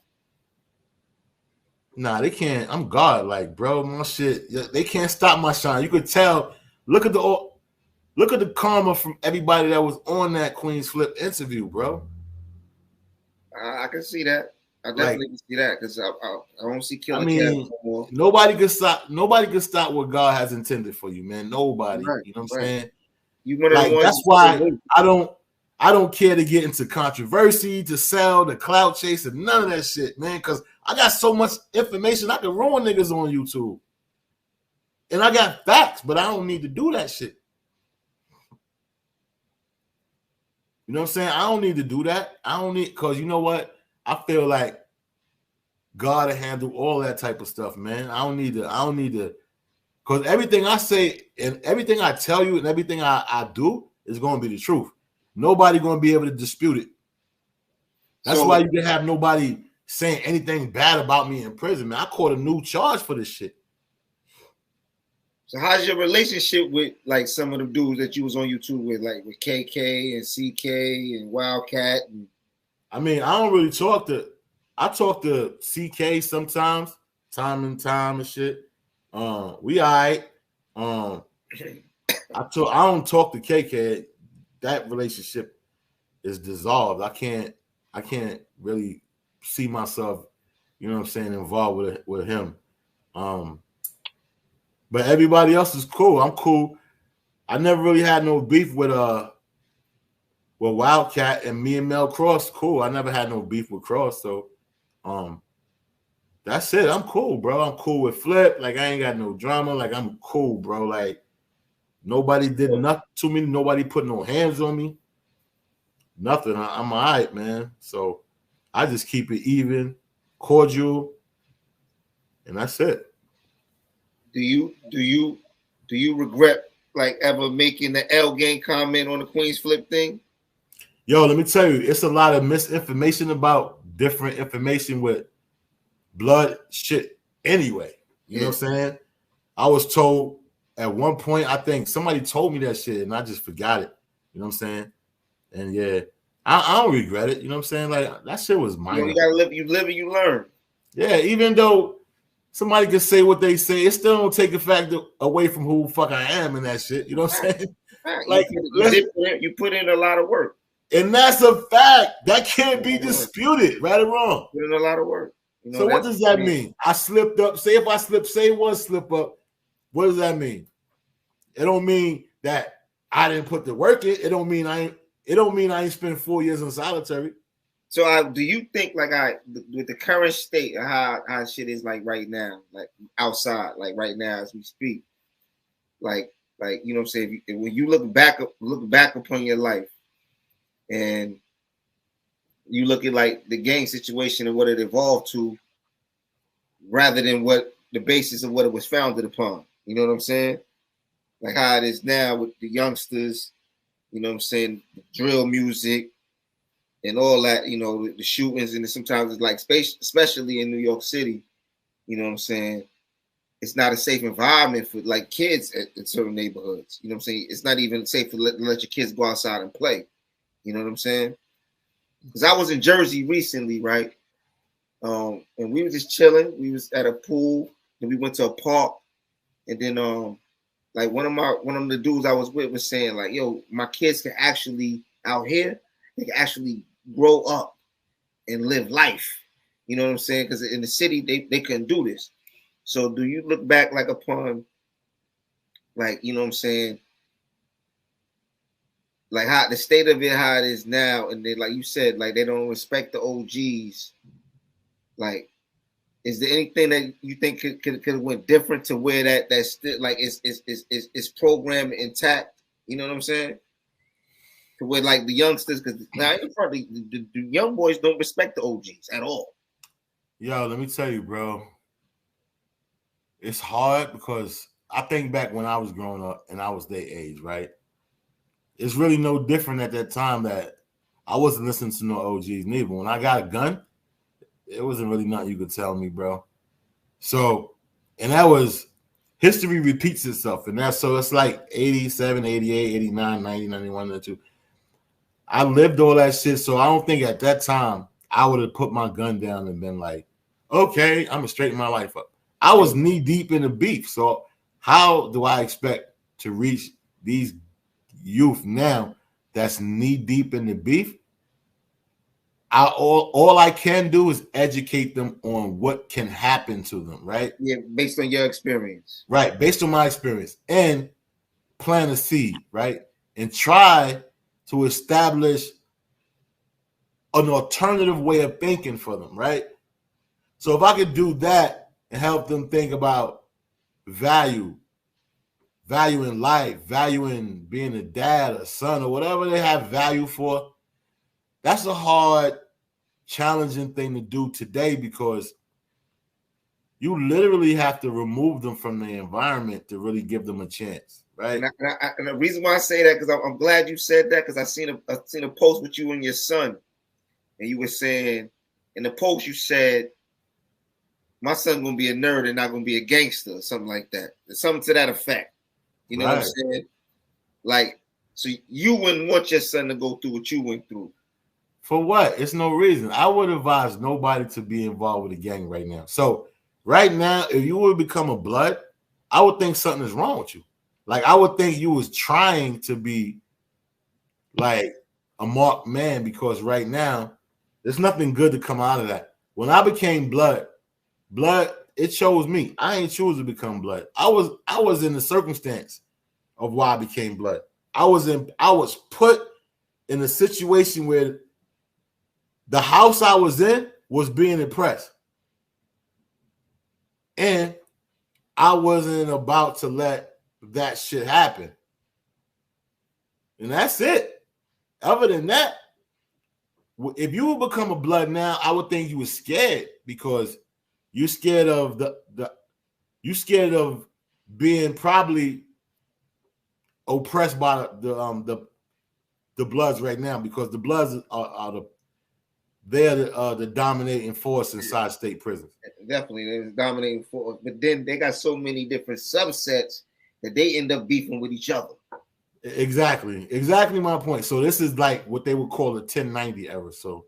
Nah, they can't. I'm God, like, bro, my shit. They can't stop my shine. You could tell. Look at the karma from everybody that was on that Queen's Flip interview, bro. I can see that. I definitely can see that because I don't see Killer Cats no more. Nobody can stop what God has intended for you, man. Nobody. Right, you know what I'm saying? You one of the ones. That's why I don't care to get into controversy, to sell, the clout chase, and none of that shit, man. Because I got so much information I can ruin niggas on YouTube, and I got facts, but I don't need to do that shit. You know what I'm saying? I don't need to do that. I don't need, because you know what? I feel like God to handle all that type of stuff, man. I don't need to, because everything I say and everything I tell you and everything I do is going to be the truth. Nobody going to be able to dispute it. That's why you can have nobody saying anything bad about me in prison, man. I caught a new charge for this shit. So how's your relationship with like some of the dudes that you was on YouTube with, like with KK and CK and Wildcat? I mean, I don't really talk to. I talk to CK sometimes, time and shit. We all right. I don't talk to KK. That relationship is dissolved. I can't really see myself, you know what I'm saying, involved with him. But everybody else is cool. I'm cool. I never really had no beef with Wildcat, and me and Mel Cross, cool. I never had no beef with Cross, so that's it. I'm cool, bro. I'm cool with Flip. Like, I ain't got no drama. Like, I'm cool, bro. Like, nobody did nothing to me. Nobody put no hands on me. Nothing. I'm all right, man. So I just keep it even, cordial, and that's it. Do you regret like ever making the L gang comment on the Queen's Flip thing? Yo, let me tell you, it's a lot of misinformation about different information with blood shit anyway. You know what I'm saying? I was told at one point, I think somebody told me that shit and I just forgot it. You know what I'm saying? And yeah, I don't regret it. You know what I'm saying? Like, that shit was minor. You gotta live and you learn. Yeah, even though somebody can say what they say, it still don't take the fact away from who the fuck I am and that shit. You know what I'm saying? Like, you put in a lot of work. And that's a fact. That can't be disputed, right or wrong. Put in a lot of work. You know, so what does that mean? I slipped up. Say if I say one slip up, what does that mean? It don't mean that I didn't put the work in. It don't mean I ain't spent 4 years in solitary. So do you think like with the current state of how shit is like right now, like outside, like right now as we speak, like you know what I'm saying? When you look back upon your life and you look at like the gang situation and what it evolved to, rather than what the basis of what it was founded upon. You know what I'm saying? Like how it is now with the youngsters, you know what I'm saying, the drill music and all that, you know, the shootings, and sometimes it's like, especially in New York City, you know what I'm saying, it's not a safe environment for like kids in certain neighborhoods. You know what I'm saying? It's not even safe to let your kids go outside and play. You know what I'm saying? Because I was in Jersey recently, right? And we were just chilling. We was at a pool, and we went to a park, and then like one of the dudes I was with was saying like, "Yo, my kids can actually out here, they can actually grow up and live life." You know what I'm saying? Because in the city they couldn't do this. So do you look back like upon, like, you know what I'm saying, like how the state of it, how it is now, and then like you said, like they don't respect the OGs. Like, is there anything that you think could have went different to where that's still like is programmed intact? You know what I'm saying? To where like the youngsters, because now in front the young boys don't respect the OGs at all. Yo, let me tell you, bro. It's hard because I think back when I was growing up and I was their age, right? It's really no different at that time that I wasn't listening to no OGs neither. When I got a gun, it wasn't really nothing you could tell me, bro. So, and that was, history repeats itself. And that's, so it's like 87, 88, 89, 90, 91, 92. I lived all that shit. So I don't think at that time I would have put my gun down and been like, okay, I'm gonna straighten my life up. I was knee deep in the beef. So how do I expect to reach these youth now that's knee deep in the beef? All I can do is educate them on what can happen to them, right? Yeah, based on your experience. Right, based on my experience, and plant a seed, right? And try to establish an alternative way of thinking for them, right? So if I could do that and help them think about value in life, value in being a dad, a son, or whatever they have value for, that's a hard, challenging thing to do today because you literally have to remove them from the environment to really give them a chance, right? And the reason why I say that, because I'm glad you said that, because I seen a post with you and your son, and you were saying in the post you said, my son gonna be a nerd and not gonna be a gangster, or something like that, something to that effect. You know what I'm saying? Like, so you wouldn't want your son to go through what you went through. For what? It's no reason. I would advise nobody to be involved with a gang right now. So right now, if you would become a blood, I would think something is wrong with you. Like, I would think you was trying to be like a marked man, because right now there's nothing good to come out of that. When I became blood, it chose me. I ain't choose to become blood. I was in the circumstance of why I became blood. I was put in a situation where the house I was in was being oppressed. And I wasn't about to let that shit happen. And that's it. Other than that, if you would become a blood now, I would think you were scared because you're scared of you're scared of being probably oppressed by the Bloods right now, because the Bloods are the dominating force inside state prisons. Definitely, they're the dominating force. But then they got so many different subsets that they end up beefing with each other. Exactly my point. So this is like what they would call the 1090 era. So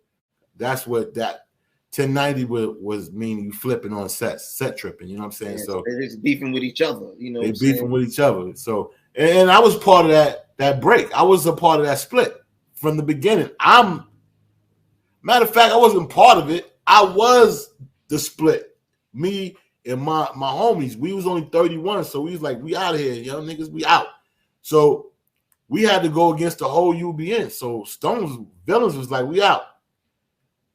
that's what that 1090 was meaning, you flipping on set tripping, you know what I'm saying? Yeah, so they're just beefing with each other, you know. They beefing with each other. So and I was part of that break. I was a part of that split from the beginning. Matter of fact, I wasn't part of it. I was the split. Me and my homies, we was only 31, so we was like, we out of here, young niggas, we out. So we had to go against the whole UBN. So Stone's villains was like, we out.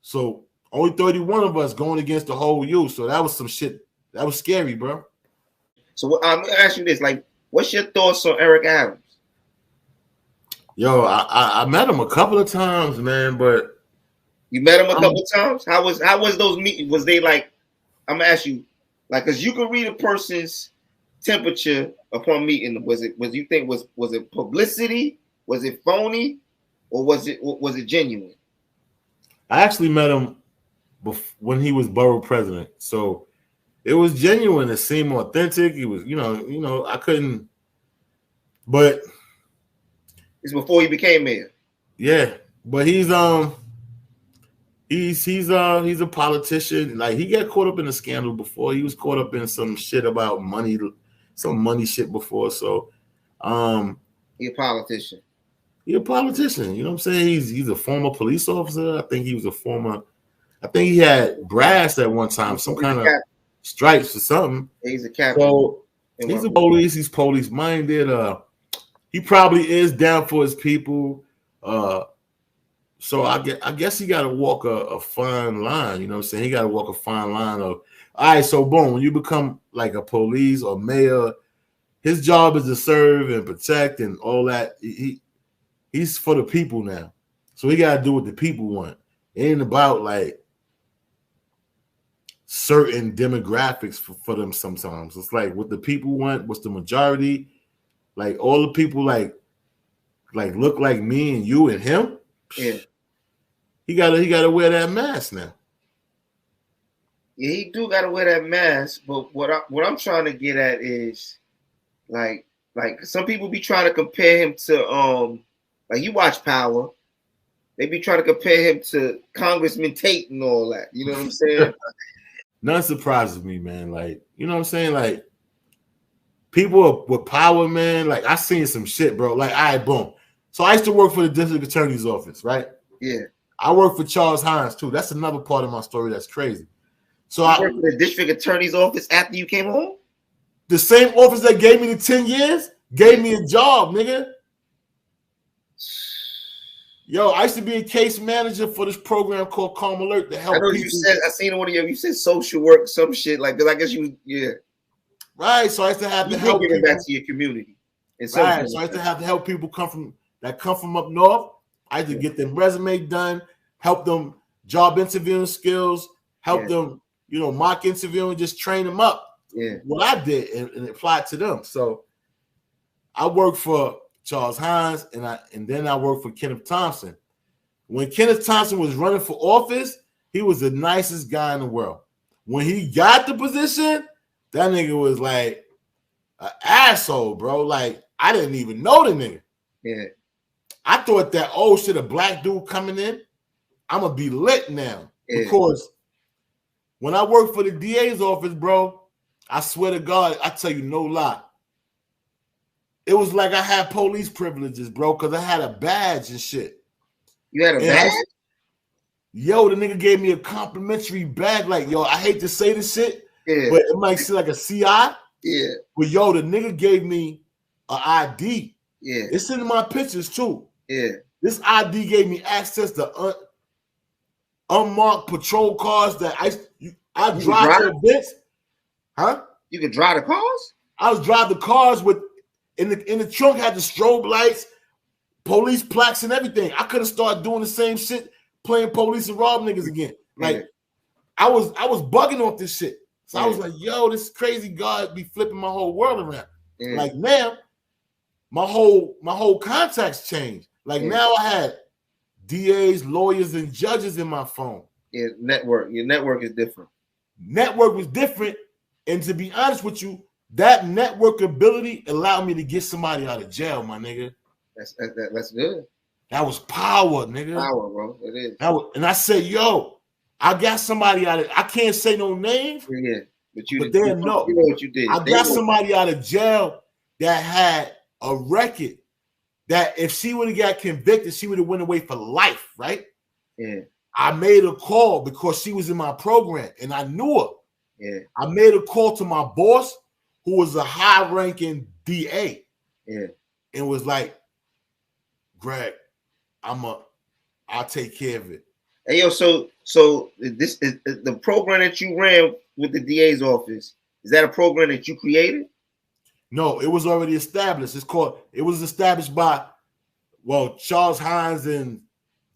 So only 31 of us going against the whole U. So that was some shit. That was scary, bro. So I'm gonna ask you this: like, what's your thoughts on Eric Adams? Yo, I met him a couple of times, man. But you met him a couple of times. How was those meetings? Was they like? I'm gonna ask you, like, because you can read a person's temperature upon meeting. Was it publicity? Was it phony, or was it genuine? I actually met him when he was borough president, so it was genuine. It seemed authentic. It was, you know, I couldn't. But it's before he became mayor. Yeah, but he's a politician. Like, he got caught up in a scandal before. He was caught up in some shit about money, some money shit before. So, he a politician. He a politician. You know what I'm saying? He's a former police officer. I think he had brass at one time, some kind of stripes or something. He's a captain. So he's a police. He's police minded. He probably is down for his people. So I guess he got to walk a fine line. You know what I'm saying? He got to walk a fine line of, all right, so boom, when you become like a police or mayor, his job is to serve and protect and all that. He's for the people now. So he got to do what the people want. It ain't about like certain demographics for them sometimes. It's like what the people want, what's the majority. Like all the people like look like me and you and him. Yeah. He gotta wear that mask now. Yeah, he do gotta wear that mask. But what I'm trying to get at is like some people be trying to compare him to like, you watch Power, they be trying to compare him to Congressman Tate and all that. You know what I'm saying? None surprises me, man. Like, you know what I'm saying? Like, people with power, man. Like, I seen some shit, bro. Like, all right, boom. So I used to work for the district attorney's office, right? Yeah. I worked for Charles Hines too. That's another part of my story that's crazy. So I worked for the district attorney's office after you came home? The same office that gave me the 10 years gave me a job, nigga. Yo, I used to be a case manager for this program called Calm Alert to help people. You said, I seen one of you said social work, some shit like that. I guess Right. So I used to have to help people back to your community. Right. So I used to have to help people come from up north. I had to get them resume done, help them job interviewing skills, help them, mock interviewing, just train them up. Yeah. What I did and apply it to them. So I worked for Charles Hines and then I worked for Kenneth Thompson. When Kenneth Thompson was running for office, he was the nicest guy in the world. When he got the position, that nigga was like an asshole, bro. Like, I didn't even know the nigga. Yeah. I thought that, oh shit, a black dude coming in, I'm gonna be lit now. Yeah. Because when I worked for the DA's office, bro, I swear to God, I tell you no lie. It was like I had police privileges, bro, because I had a badge and shit. You had a badge? Yo, the nigga gave me a complimentary badge. Like, yo, I hate to say this shit, but it might seem like a CI. Yeah. But yo, the nigga gave me an ID. Yeah. It's in my pictures too. Yeah. This ID gave me access to unmarked patrol cars that I drive to events. Huh? You could drive the cars? I was driving the cars with in the trunk had the strobe lights, police plaques, and everything. I could have started doing the same shit, playing police and rob niggas again. Like I was bugging off this shit. So I was like, yo, this crazy God be flipping my whole world around. Like now, my whole contacts changed. Like now I had DAs, lawyers, and judges in my phone. Yeah, network. Your network is different. Network was different. And to be honest with you, that network ability allowed me to get somebody out of jail, my nigga. That's good. That was power, nigga. Power, bro. It is. And I said, yo, I got somebody out of, I can't say no names. Yeah. But they know what you did. I got somebody out of jail that had a record that if she would have got convicted, she would have went away for life, right? Yeah. I made a call because she was in my program and I knew her. Yeah. I made a call to my boss, who was a high-ranking DA. Yeah. And was like, Greg, I'll take care of it. Hey, yo, so this is the program that you ran with the DA's office. Is that a program that you created? No, it was already established. It was established by, Charles Hines and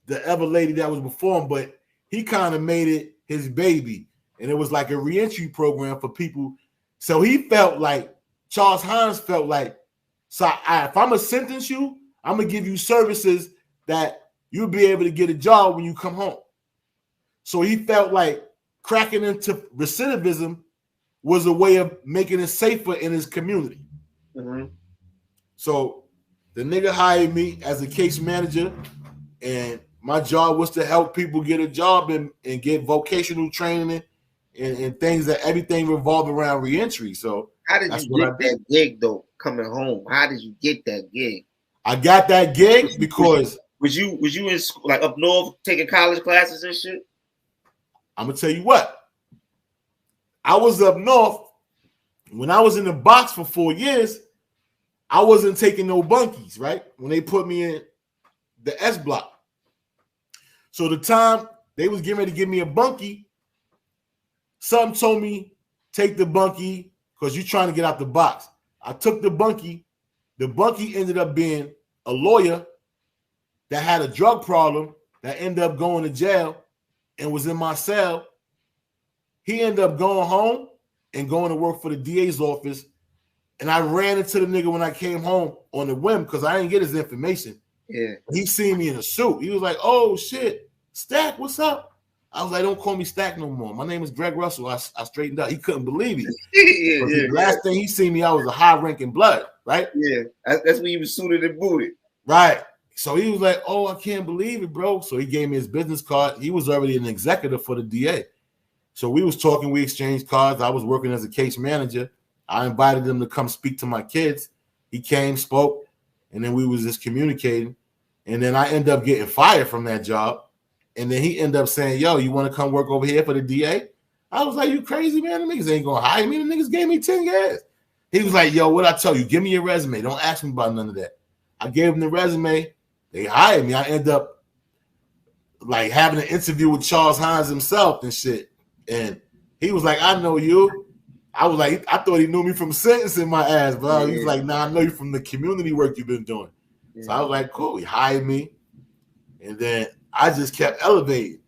the other lady that was before him, but he kind of made it his baby. And it was like a reentry program for people. So he felt like, Charles Hines felt like, if I'm going to sentence you, I'm going to give you services that you'll be able to get a job when you come home. So he felt like cracking into recidivism was a way of making it safer in his community. Mm-hmm. So the nigga hired me as a case manager, and my job was to help people get a job and get vocational training and things that everything revolved around reentry. So how did you get that gig though, coming home? How did you get that gig? I got that gig because was you in like up north taking college classes and shit? I'm gonna tell you what. I was up north when I was in the box for 4 years. I wasn't taking no bunkies, right? When they put me in the S block. So the time they was getting ready to give me a bunkie, something told me, take the bunkie because you're trying to get out the box. I took the bunkie. The bunkie ended up being a lawyer that had a drug problem that ended up going to jail and was in my cell. He ended up going home and going to work for the DA's office. And I ran into the nigga when I came home on a whim because I didn't get his information. Yeah. He seen me in a suit. He was like, oh, shit, Stack, what's up? I was like, don't call me Stack no more. My name is Greg Russell. I straightened out. He couldn't believe it. The last thing he seen me, I was a high-ranking blood, right? Yeah, that's when you was suited and booted. Right. So he was like, oh, I can't believe it, bro. So he gave me his business card. He was already an executive for the DA. So we was talking. We exchanged cards. I was working as a case manager. I invited him to come speak to my kids. He came, spoke, and then we was just communicating. And then I ended up getting fired from that job. And then he ended up saying, yo, you want to come work over here for the DA? I was like, you crazy, man? The niggas ain't going to hire me. The niggas gave me 10 years. He was like, yo, what I tell you? Give me your resume. Don't ask me about none of that. I gave him the resume. They hired me. I ended up like having an interview with Charles Hines himself and shit. And he was like, I know you. I was like, I thought he knew me from sentencing my ass, bro. He was like, nah, I know you from the community work you've been doing. Yeah. So I was like, cool. He hired me. And then I just kept elevating.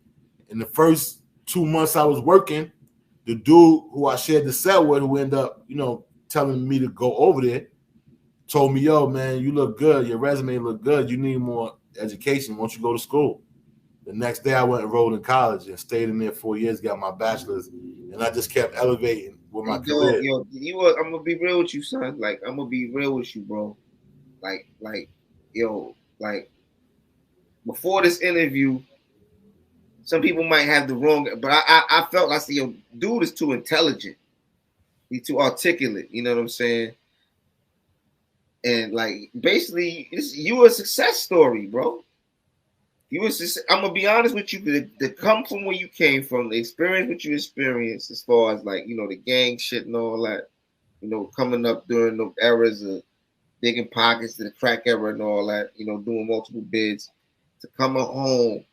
In the first 2 months I was working, the dude who I shared the cell with, who ended up, telling me to go over there, told me, yo, man, you look good. Your resume look good. You need more education. Why don't you go to school? The next day I went and enrolled in college and stayed in there 4 years, got my bachelor's, and I just kept elevating with my career. I'm gonna be real with you, son. Like, I'm gonna be real with you, bro. Like, before this interview, some people might have the wrong, but I felt I see your dude is too intelligent. He's too articulate. You know what I'm saying? And like, basically, you a success story, bro. I'm gonna be honest with you. To come from where you came from, the experience what you experienced, as far as like the gang shit and all that, coming up during the eras of digging pockets to the crack era and all that, doing multiple bids, to coming home,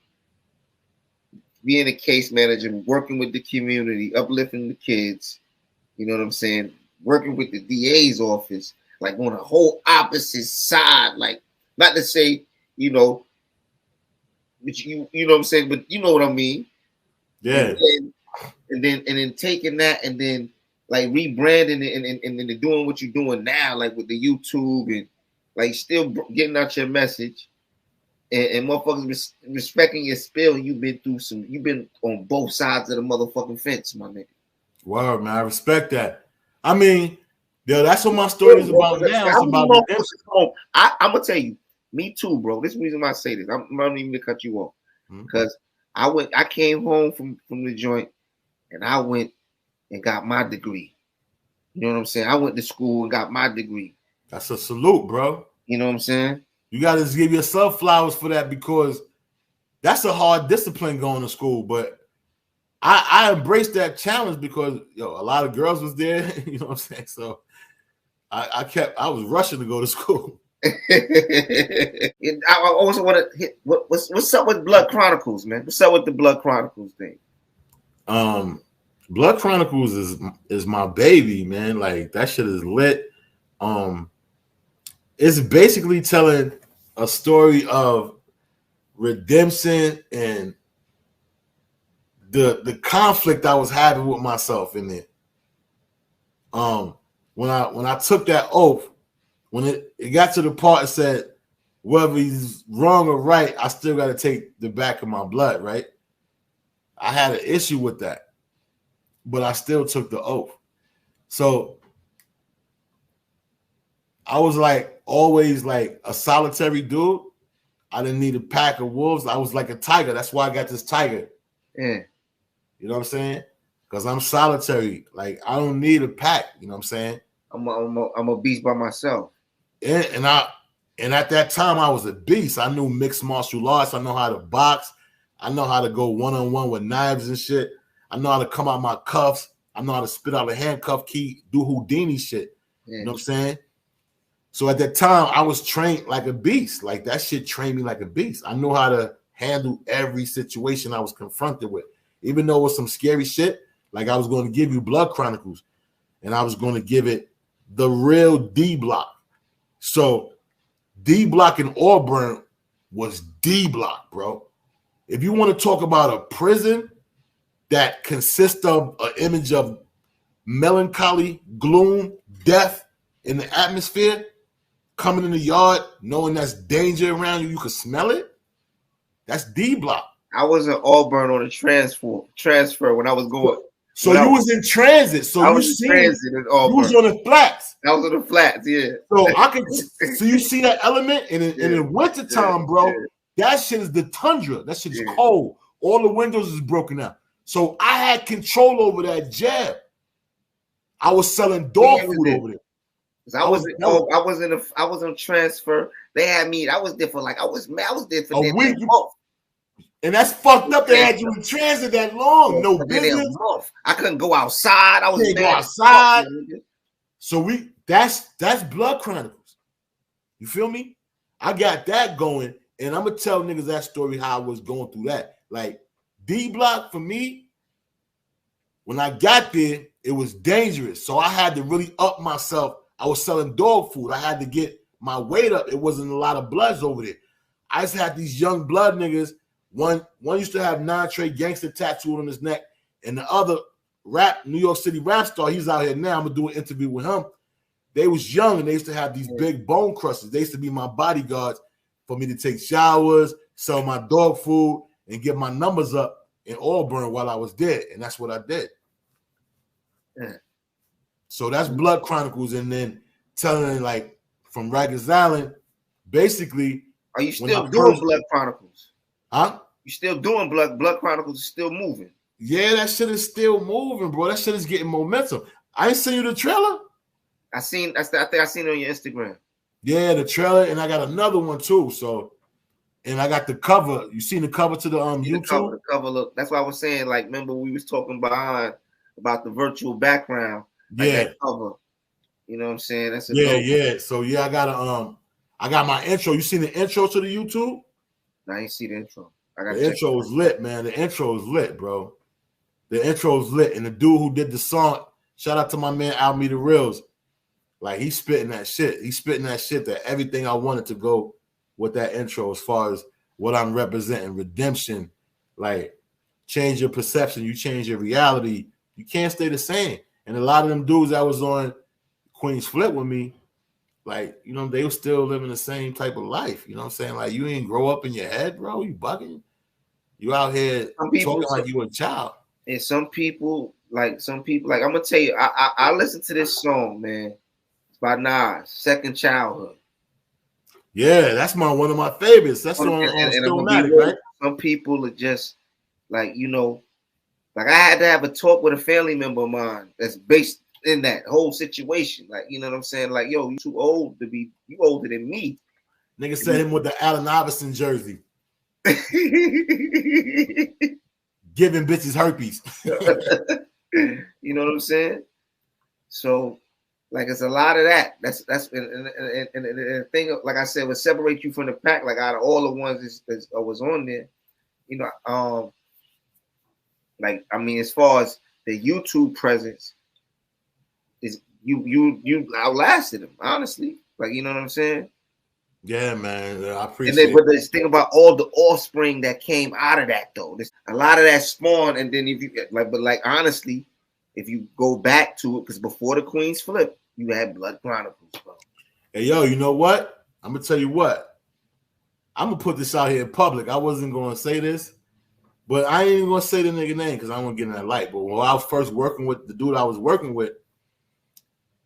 being a case manager, working with the community, uplifting the kids, You know what I'm saying? Working with the DA's office, like on a whole opposite side. Like, not to say, you know, but you know what I'm saying, but you know what I mean. Yeah. And then taking that and then like rebranding it and then doing what you're doing now, like with the YouTube and like still getting out your message and motherfuckers respecting your spill. You've been on both sides of the motherfucking fence, my nigga. Word, man. I respect that. I mean, yo, that's what my story is about now. It's about redemption. I'm gonna tell you, me too, bro. This is the reason why I say this. I'm not even to cut you off because I came home from the joint and I went and got my degree. You know what I'm saying? I went to school and got my degree. That's a salute, bro. You know what I'm saying? You got to give yourself flowers for that because that's a hard discipline going to school. But I embraced that challenge because a lot of girls was there. You know what I'm saying? So I was rushing to go to school. I also want to hit what's up with Blood Chronicles, man? What's up with the Blood Chronicles thing? Blood Chronicles is my baby, man. Like that shit is lit. It's basically telling a story of redemption and the conflict I was having with myself in there. When I took that oath, when it got to the part that said whether he's wrong or right, I still got to take the back of my blood, right? I had an issue with that, but I still took the oath. So I was like always like a solitary dude. I didn't need a pack of wolves. I was like a tiger. That's why I got this tiger. Yeah. You know what I'm saying? Because I'm solitary. Like I don't need a pack. You know what I'm saying? I'm a beast by myself. And at that time I was a beast. I knew mixed martial arts. I know how to box. I know how to go one-on-one with knives and shit. I know how to come out my cuffs. I know how to spit out a handcuff key, do Houdini shit. Yeah. You know what I'm saying? So at that time, I was trained like a beast. Like that shit trained me like a beast. I know how to handle every situation I was confronted with. Even though it was some scary shit, like I was going to give you Blood Chronicles, and I was going to give it the real D Block. So D Block in Auburn was D Block, bro. If you want to talk about a prison that consists of an image of melancholy, gloom, death in the atmosphere, coming in the yard, knowing that's danger around you, you can smell it. That's D Block. I was in Auburn on a transfer when I was going. So you was in transit. So I was in transit in Auburn. You was on the flats. I was on the flats, yeah. So I can. So you see that element, and in wintertime, bro, that shit is the tundra. That shit is cold. All the windows is broken out. So I had control over that jab. I was selling dog food over there. I was on transfer. They had me. I was there for I was there for a week. And that's fucked up. They had you in transit that long. No business. I couldn't go outside. I was go outside. So that's Blood Chronicles. You feel me? I got that going, and I'm gonna tell niggas that story how I was going through that. Like D Block for me, when I got there, it was dangerous. So I had to really up myself. I was selling dog food. I had to get my weight up. It wasn't a lot of bloods over there. I just had these young blood niggas. One used to have non-trade gangster tattooed on his neck, and the other New York City rap star, he's out here now. I'm gonna do an interview with him. They was young and they used to have these big bone crushers. They used to be my bodyguards for me to take showers, sell my dog food, and get my numbers up in Auburn while I was there. And that's what I did. Yeah. So that's Blood Chronicles, and then telling like from Rikers Island, basically. Are you still doing Blood Chronicles? Huh? You still doing Blood Chronicles is still moving. Yeah, that shit is still moving, bro. That shit is getting momentum. I ain't seen you the trailer. I think I seen it on your Instagram. Yeah, the trailer, and I got another one too. So, and I got the cover. You seen the cover to the YouTube? The cover look. That's why I was saying, like, remember we was talking about the virtual background. Yeah. Cover. You know what I'm saying? That's yeah. So yeah, I got my intro. You seen the intro to the YouTube? No, I ain't see the intro. The intro was lit, man. The intro is lit, bro. The intro is lit. And the dude who did the song, Shout out to my man Almeida Reels. Like he's spitting that shit. He's spitting that shit that everything I wanted to go with that intro as far as what I'm representing, redemption, like change your perception, you change your reality. You can't stay the same. And a lot of them dudes that was on Queen's Flip with me, like, you know, they were still living the same type of life. You know what I'm saying? Like, you ain't grow up in your head, bro. You bugging. You out here talking like you a child. And some people, like I'm gonna tell you, I listen to this song, man. It's by Nas, Second Childhood. Yeah, that's one of my favorites. That's on Stillmatic, right? Some people are just like, you know, like I had to have a talk with a family member of mine that's based in that whole situation. Like, you know what I'm saying? Like, yo, you too old to be, you older than me. Nigga said him with the Allen Iverson jersey. Giving bitches herpes. You know what I'm saying? So, like, it's a lot of that. That's and the thing, like I said, would separate you from the pack. Like, out of all the ones that was on there, you know, like, I mean, as far as the YouTube presence, is you outlasted them, honestly. Like, you know what I'm saying? Yeah, man. I appreciate it. But this thing about all the offspring that came out of that, though, a lot of that spawned. And then if you like honestly, if you go back to it, because before the Queen's Flip, you had Blood Chronicles, bro. Hey, yo, you know what? I'm gonna tell you what. I'm gonna put this out here in public. I wasn't gonna say this, but I ain't even gonna say the nigga name because I don't want to get in that light. But when I was first working with the dude I was working with,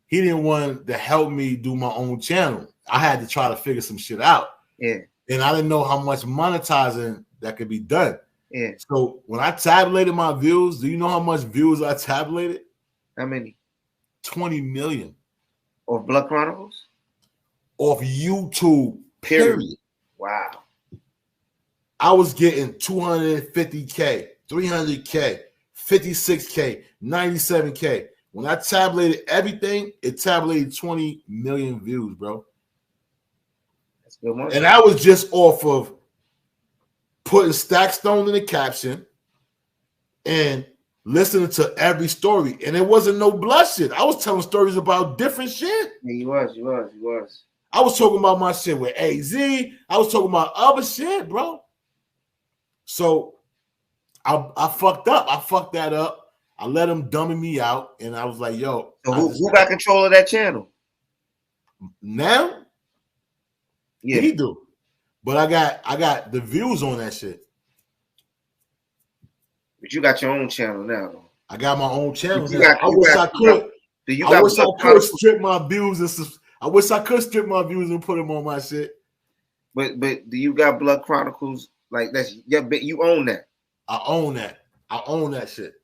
he didn't want to help me do my own channel. I had to try to figure some shit out. Yeah. And I didn't know how much monetizing that could be done. Yeah. So when I tabulated my views, do you know how much views I tabulated? How many? 20 million. Of Blood Chronicles? Off YouTube, period. Wow. I was getting 250K, 300K, 56K, 97K. When I tabulated everything, it tabulated 20 million views, bro. That's good money. And I was just off of putting Stakkstone in the caption and listening to every story. And it wasn't no blood shit. I was telling stories about different shit. Yeah, you was. I was talking about my shit with AZ. I was talking about other shit, bro. So I fucked up. I fucked that up. I let him dummy me out, and I was like, "Yo, so who got control of that channel now? Yeah, he do, but I got the views on that shit. But you got your own channel now, though. I got my own channel. I wish I could strip my views and I wish I could strip my views and put them on my shit. But do you got Blood Chronicles? Like that's you own that. I own that. I own that shit.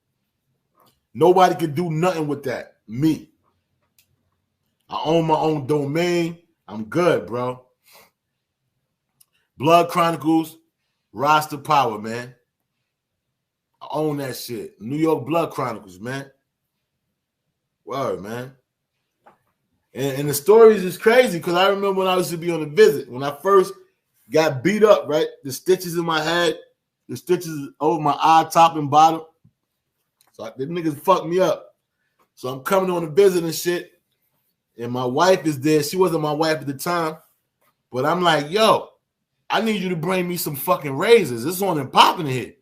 Nobody can do nothing with that. Me. I own my own domain. I'm good, bro. Blood Chronicles, Rise to Power, man. I own that shit. New York Blood Chronicles, man. Word, man. And the stories is crazy because I remember when I used to be on a visit, when I first got beat up, right? The stitches in my head, the stitches over my eye, top and bottom. So the niggas fucked me up. So I'm coming on a visit and shit. And my wife is there. She wasn't my wife at the time. But I'm like, yo, I need you to bring me some fucking razors. This on and popping here.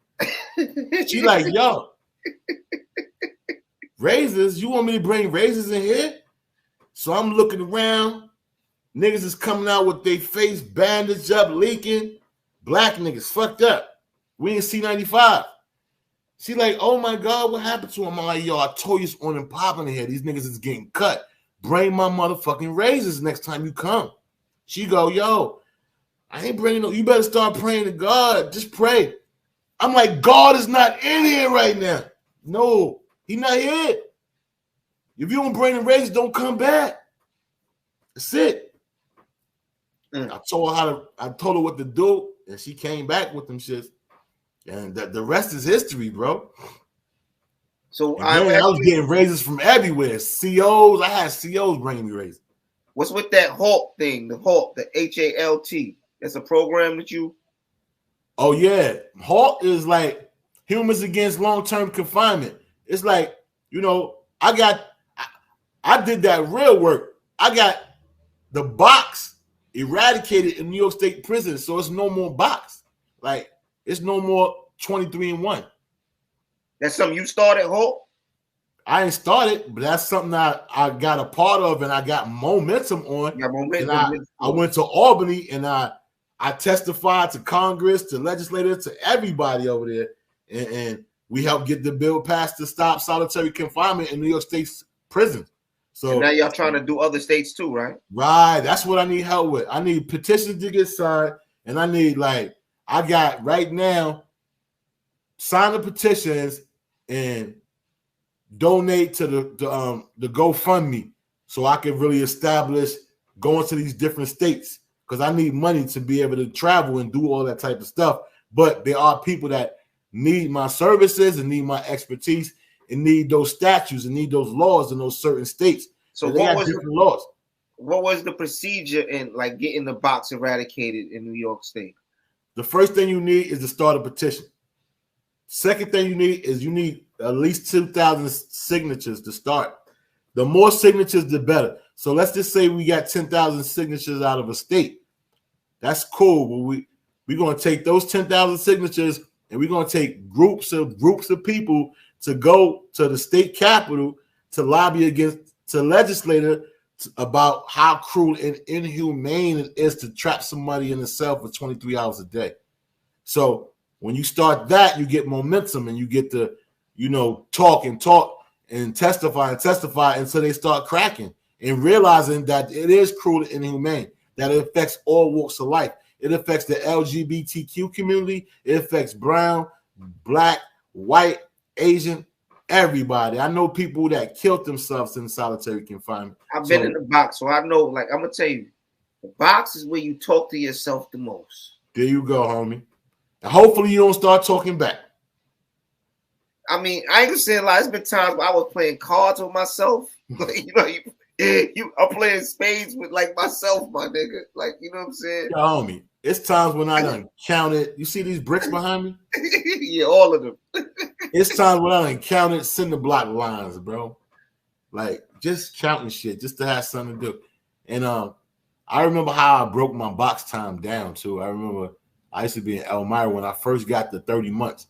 She like, yo, razors? You want me to bring razors in here? So I'm looking around. Niggas is coming out with their face bandaged up, leaking. Black niggas fucked up. We in C95. She like, oh my God, what happened to him? I'm like, yo, I told you it's on and popping in here. These niggas is getting cut. Bring my motherfucking razors next time you come. She go, yo, I ain't bringing no. You better start praying to God. Just pray. I'm like, God is not in here right now. No, he not here. If you don't bring the razors, don't come back. That's it. I told her what to do, and she came back with them shits. And the rest is history, bro. So I was getting razors from everywhere. COs, I had COs bringing me razors. What's with that HALT thing? The HALT, the HALT. That's a program that you. Oh yeah, HALT is like Humans Against Long-Term Confinement. It's like, you know, I got I did that real work. I got the box eradicated in New York State prison, so it's no more box. Like it's no more 23-1. That's something you started, Hope? I ain't started, but that's something I got a part of and I got momentum on. And I went to Albany and I testified to Congress, to legislators, to everybody over there. And we helped get the bill passed to stop solitary confinement in New York State's prisons. So and now y'all trying to do other states too, right? Right. That's what I need help with. I need petitions to get signed. And I need I got right now, sign the petitions and donate to the GoFundMe so I can really establish going to these different states because I need money to be able to travel and do all that type of stuff. But there are people that need my services and need my expertise and need those statutes and need those laws in those certain states. So what was the procedure in like getting the box eradicated in New York State? The first thing you need is to start a petition. Second thing you need at least 2,000 signatures to start. The more signatures, the better. So let's just say we got 10,000 signatures out of a state. That's cool. But we're going to take those 10,000 signatures and we're going to take groups of people to go to the state capitol to lobby to legislator about how cruel and inhumane it is to trap somebody in a cell for 23 hours a day. So when you start that, you get momentum and you get to, talk and testify until they start cracking and realizing that it is cruel and inhumane, that it affects all walks of life. It affects the LGBTQ community. It affects brown, black, white, Asian, everybody. I know people that killed themselves in solitary confinement. I've been in the box, so I know, I'm going to tell you, the box is where you talk to yourself the most. There you go, homie. And hopefully you don't start talking back. I mean, I ain't gonna say a lot. It's been times where I was playing cards with myself. I'm playing spades with myself, my nigga. You know what I'm saying? Yeah, homie. It's times when I done counted. You see these bricks behind me? Yeah, all of them. It's times when I done counted cinder block lines, bro. Just counting shit, just to have something to do. And I remember how I broke my box time down too. I remember I used to be in Elmira when I first got the 30 months.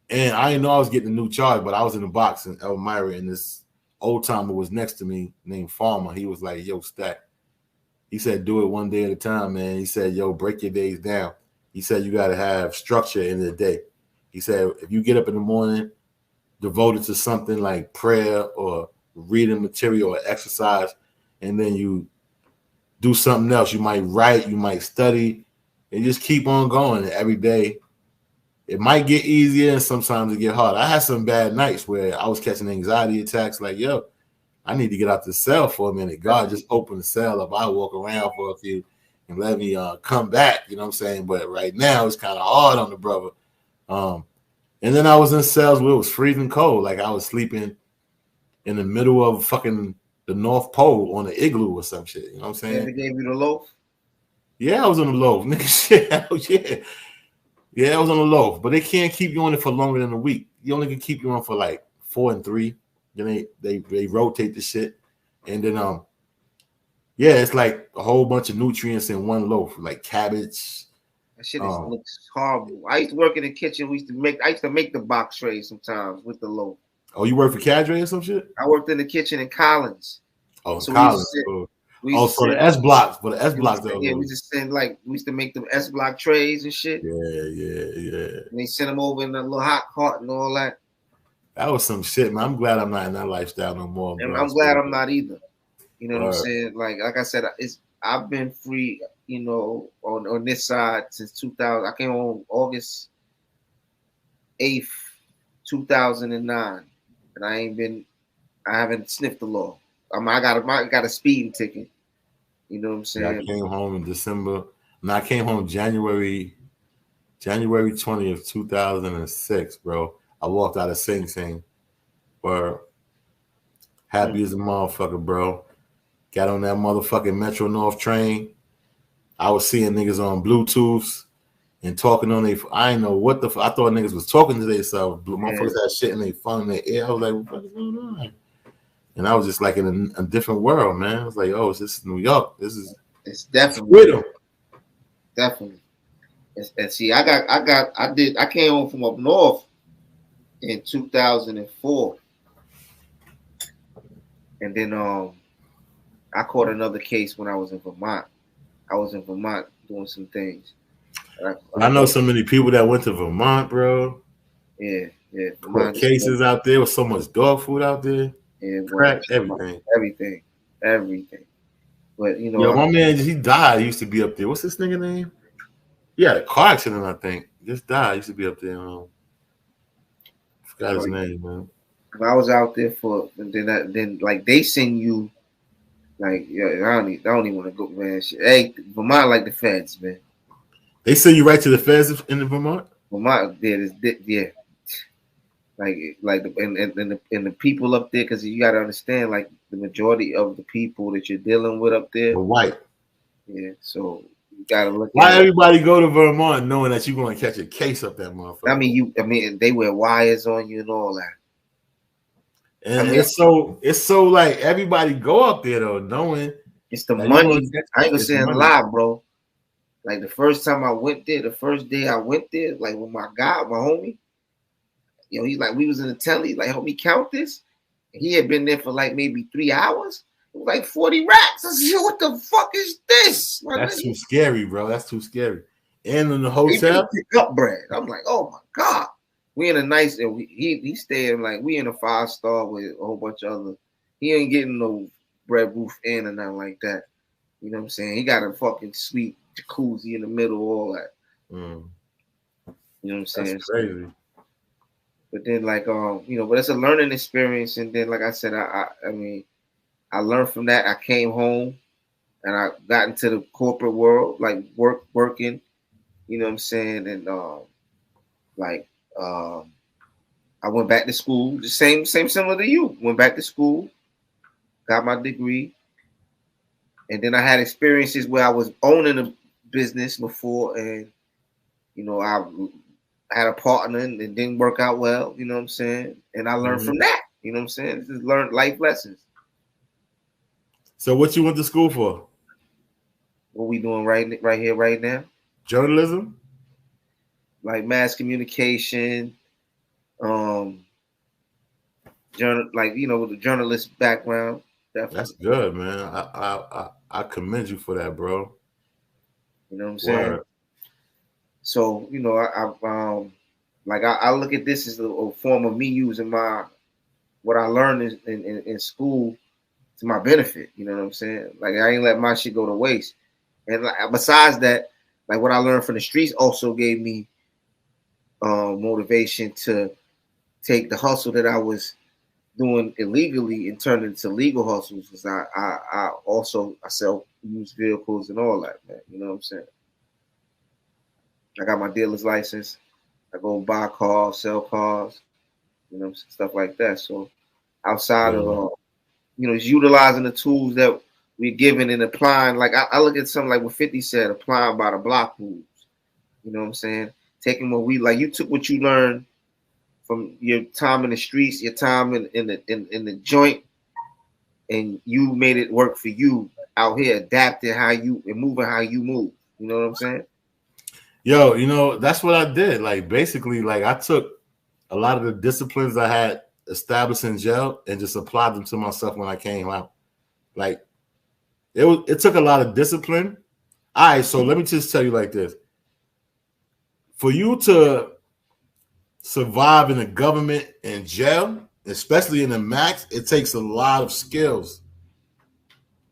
And I didn't know I was getting a new charge, but I was in the box in Elmira, and this old timer was next to me named Farmer. He was like, yo, Stack. He said, do it one day at a time, man. He said, yo, break your days down. He said, you got to have structure in the day. He said, if you get up in the morning, devoted to something like prayer or reading material or exercise, and then you do something else. You might write, you might study, and just keep on going every day. It might get easier and sometimes it get hard. I had some bad nights where I was catching anxiety attacks yo, I need to get out the cell for a minute. God just opened the cell up. I walk around for a few and let me come back, you know what I'm saying? But right now it's kind of hard on the brother. And then I was in cells where it was freezing cold. I was sleeping in the middle of fucking the North Pole on an igloo or some shit. You know what I'm saying? They gave you the loaf? Yeah, I was on the loaf. Nigga, shit. Hell yeah. Yeah, I was on the loaf. But they can't keep you on it for longer than a week. You only can keep you on for 4 and 3. Then they rotate the shit. And then it's a whole bunch of nutrients in one loaf, like cabbage. That shit looks horrible. I used to work in the kitchen. I used to make the box trays sometimes with the loaf. Oh, you work for Cadre or some shit? I worked in the kitchen in Collins. Oh, so Collins. For the S blocks. For the S blocks. Yeah, we just send we used to make them S block trays and shit. Yeah. And they sent them over in a little hot cart and all that. That was some shit, man. I'm glad I'm not in that lifestyle no more. And I'm glad I'm not either. You know what I'm saying? Like I said, I've been free, on this side since 2000. I came home August 8th, 2009, and I haven't sniffed the law. I got a speeding ticket. You know what I'm saying? Yeah, I came home in December. I came home January 20th, 2006, bro. I walked out of Sing Sing. Were happy as a motherfucker, bro. Got on that motherfucking Metro North train. I was seeing niggas on Bluetooths and talking on their. I didn't know what the. I thought niggas was talking to themselves. Motherfuckers had shit in their phone in their ear. I was like, what the fuck is going on? And I was just like in a different world, man. I was like, oh, this is New York. It's definitely freedom. Definitely. And see, I came home from up north in 2004, and then I caught another case when I was in Vermont. I was in Vermont doing some things. I know so many people that went to Vermont, bro. Yeah. Court cases out there with so much dog food out there. Yeah, crack, everything. But you know, yo, my man, he died. He used to be up there. What's this nigga name? He had a car accident, I think. Just died. He used to be up there. Forgot his name, man. I was out there then like they send you, like, I don't even want to go, man. Hey, Vermont like the feds, man. They send you right to the feds in the Vermont. Vermont, yeah. Like the people up there, because you got to understand, like, the majority of the people that you're dealing with up there are white. Yeah, so you got to look. Why everybody go to Vermont knowing that you're going to catch a case up that motherfucker? I mean, they wear wires on you and all that. And it's so like everybody go up there though, knowing it's the money. I ain't gonna say a lie, bro. Like the first time I went there, the first day I went there, like with my guy, my homie, he's like, we was in the telly, like, help me count this. And he had been there for like maybe 3 hours. It was like 40 racks. I said, what the fuck is this? That's too scary, bro. That's too scary. And in the hotel, pick up bread. I'm like, oh my god. We in a nice, and he staying like, we in a 5-star with a whole bunch of other. He ain't getting no bread roof in or nothing like that. You know what I'm saying? He got a fucking sweet jacuzzi in the middle, all that. You know what I'm saying? That's crazy. But then, like, but it's a learning experience. And then, like I said, I mean, I learned from that. I came home and I got into the corporate world, like working. You know what I'm saying? And I went back to school, the same similar to you. Went back to school, got my degree, and then I had experiences where I was owning a business before, and I had a partner and it didn't work out well. You know what I'm saying? And I learned from that. You know what I'm saying? Just learned life lessons. So, what you went to school for? What we doing right here, right now? Journalism, like mass communication. With the journalist background. Definitely. That's good, man. I commend you for that, bro. You know what I'm saying? So, I look at this as a form of me using what I learned in school to my benefit. You know what I'm saying? Like, I ain't let my shit go to waste. And besides that, like, what I learned from the streets also gave me motivation to take the hustle that I was doing illegally and turn it into legal hustles, because I sell used vehicles and all that, man. You know what I'm saying? I got my dealer's license. I go buy cars, sell cars, stuff like that. So outside of utilizing the tools that we're given and applying, like I look at something like what 50 said, applying by the block rules. You know what I'm saying? Taking you took what you learned from your time in the streets, your time in the joint, and you made it work for you out here, adapting moving how you move. You know what I'm saying? Yo, that's what I did. Like, basically, like, I took a lot of the disciplines I had established in jail and just applied them to myself when I came out. Like, it took a lot of discipline. All right, so let me just tell you like this. For you to survive in the government and jail, especially in the max, it takes a lot of skills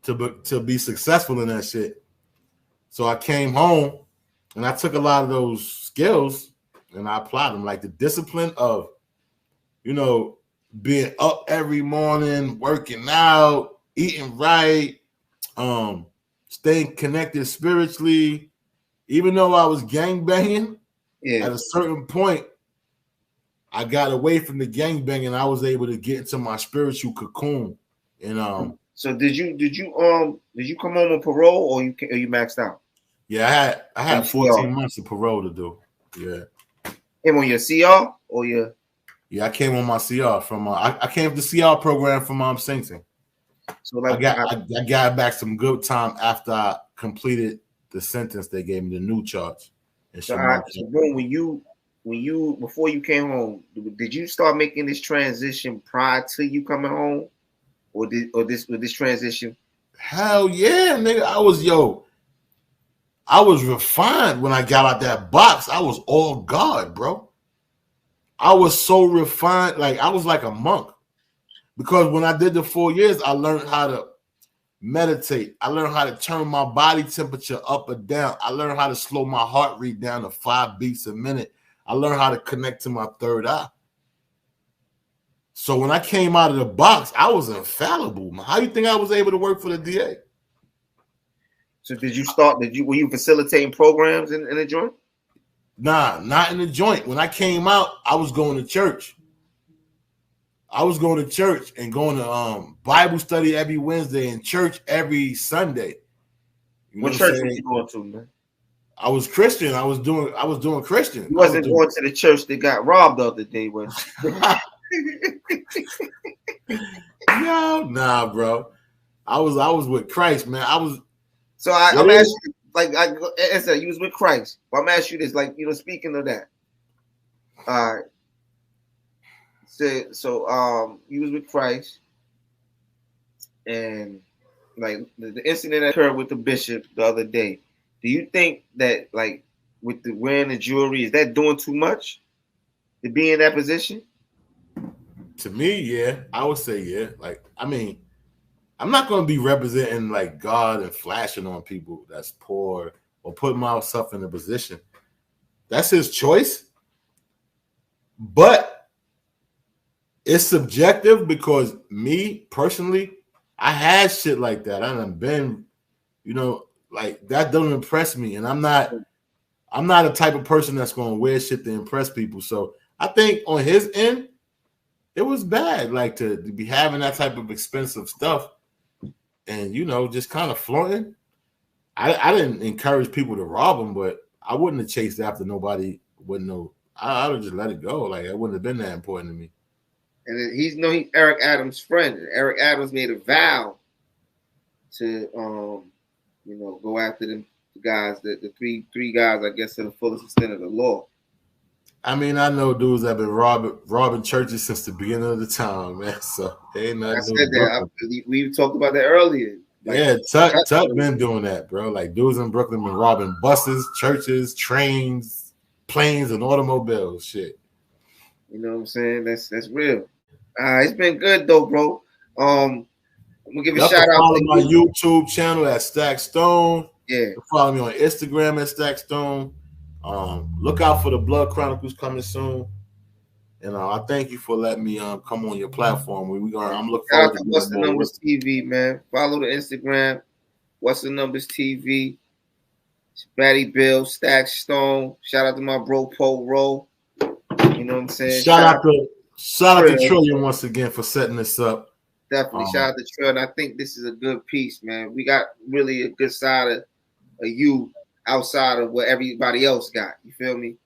to be successful in that shit. So I came home and I took a lot of those skills and I applied them, like the discipline of, being up every morning, working out, eating right, staying connected spiritually. Even though I was gangbanging, at a certain point, I got away from the gangbanging. I was able to get into my spiritual cocoon. And so did you come home on parole or you maxed out? Yeah, I had 14 months of parole to do. Yeah. Him on your CR or your? Yeah, I came on my CR from I came to the CR program from Sing Sing. So like I got back some good time after I completed the sentence they gave me, the new charge. so boom, when you before you came home, did you start making this transition prior to you coming home, or this transition? Hell yeah, nigga! I was refined when I got out that box. I was all God, bro. I was so refined, like I was like a monk. Because when I did the 4 years, I learned how to meditate. I learned how to turn my body temperature up or down. I learned how to slow my heart rate down to 5 beats a minute. I learned how to connect to my third eye. So when I came out of the box, I was infallible. How do you think I was able to work for the DA? So were you facilitating programs in the joint? Nah, not in the joint. When I came out, I was going to church. I was going to church and going to Bible study every Wednesday and church every Sunday. What church were you going to, man? I was Christian. I was doing Christian. You wasn't going to the church that got robbed the other day, was you? No, nah, bro. I was with Christ, man. So I'm asking you, like I said, you was with Christ. But I'm asking you this, like, speaking of that. All right. So you was with Christ, and like the incident that occurred with the bishop the other day. Do you think that, like, with the wearing the jewelry, is that doing too much to be in that position? To me, yeah, I would say yeah. Like, I mean, I'm not going to be representing like God and flashing on people that's poor or putting myself in a position. That's his choice. But it's subjective because me personally, I had shit like that. I done been, like that doesn't impress me. And I'm not a type of person that's going to wear shit to impress people. So I think on his end, it was bad, like to be having that type of expensive stuff and, just kind of flaunting. I didn't encourage people to rob them, but I wouldn't have chased after nobody wouldn't know. I would have just let it go. Like, it wouldn't have been that important to me. And he's Eric Adams' friend. Eric Adams made a vow to, go after them guys, the three guys, I guess, to the fullest extent of the law. I mean, I know dudes that have been robbing churches since the beginning of the time, man. So ain't nothing. I said that. We talked about that earlier. Like, yeah, Tuck been doing that, bro. Like, dudes in Brooklyn been robbing buses, churches, trains, planes, and automobiles. Shit. You know what I'm saying? That's real. It's been good though, bro. I'm gonna give a shout out. Follow my YouTube channel at Stakkstone. Yeah. Follow me on Instagram at Stakkstone. Look out for the Blood Chronicles coming soon. And I thank you for letting me come on your platform. I'm looking forward to What's the Numbers TV, man. Follow the Instagram. What's the Numbers TV? Batty Bill, Stakkstone. Shout out to my bro Paul Rowe. You know what I'm saying? Shout out to Trillion once again for setting this up. Definitely shout out to Trillion. I think this is a good piece, man. We got really a good side of you outside of what everybody else got. You feel me?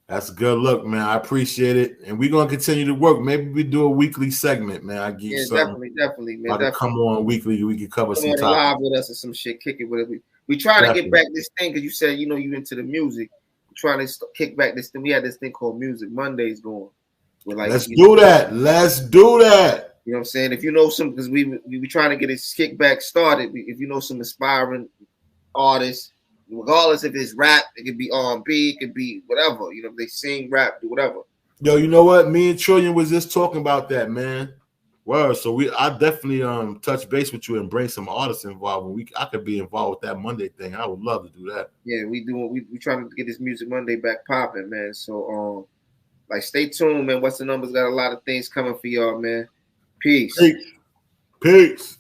That's a good look, man. I appreciate it. And we're going to continue to work. Maybe we do a weekly segment, man. I give you something. Definitely, man. Definitely. Come on weekly. We can cover some topics. Live with us or some shit. Kick it with it. We try to get back this thing because you said, you into the music. We're trying to kick back this thing. We had this thing called Music Mondays going. Let's do that. Let's do that. You know what I'm saying? If you know some, because we trying to get this kickback started. If you know some inspiring artists, regardless if it's rap, it could be R&B, it could be whatever. If they sing, rap, do whatever. Yo, you know what? Me and Trillion was just talking about that, man. Well, so I definitely touch base with you and bring some artists involved. I could be involved with that Monday thing. I would love to do that. Yeah, we trying to get this Music Monday back popping, man. So stay tuned, man. What's the Numbers? Got a lot of things coming for y'all, man. Peace. Peace.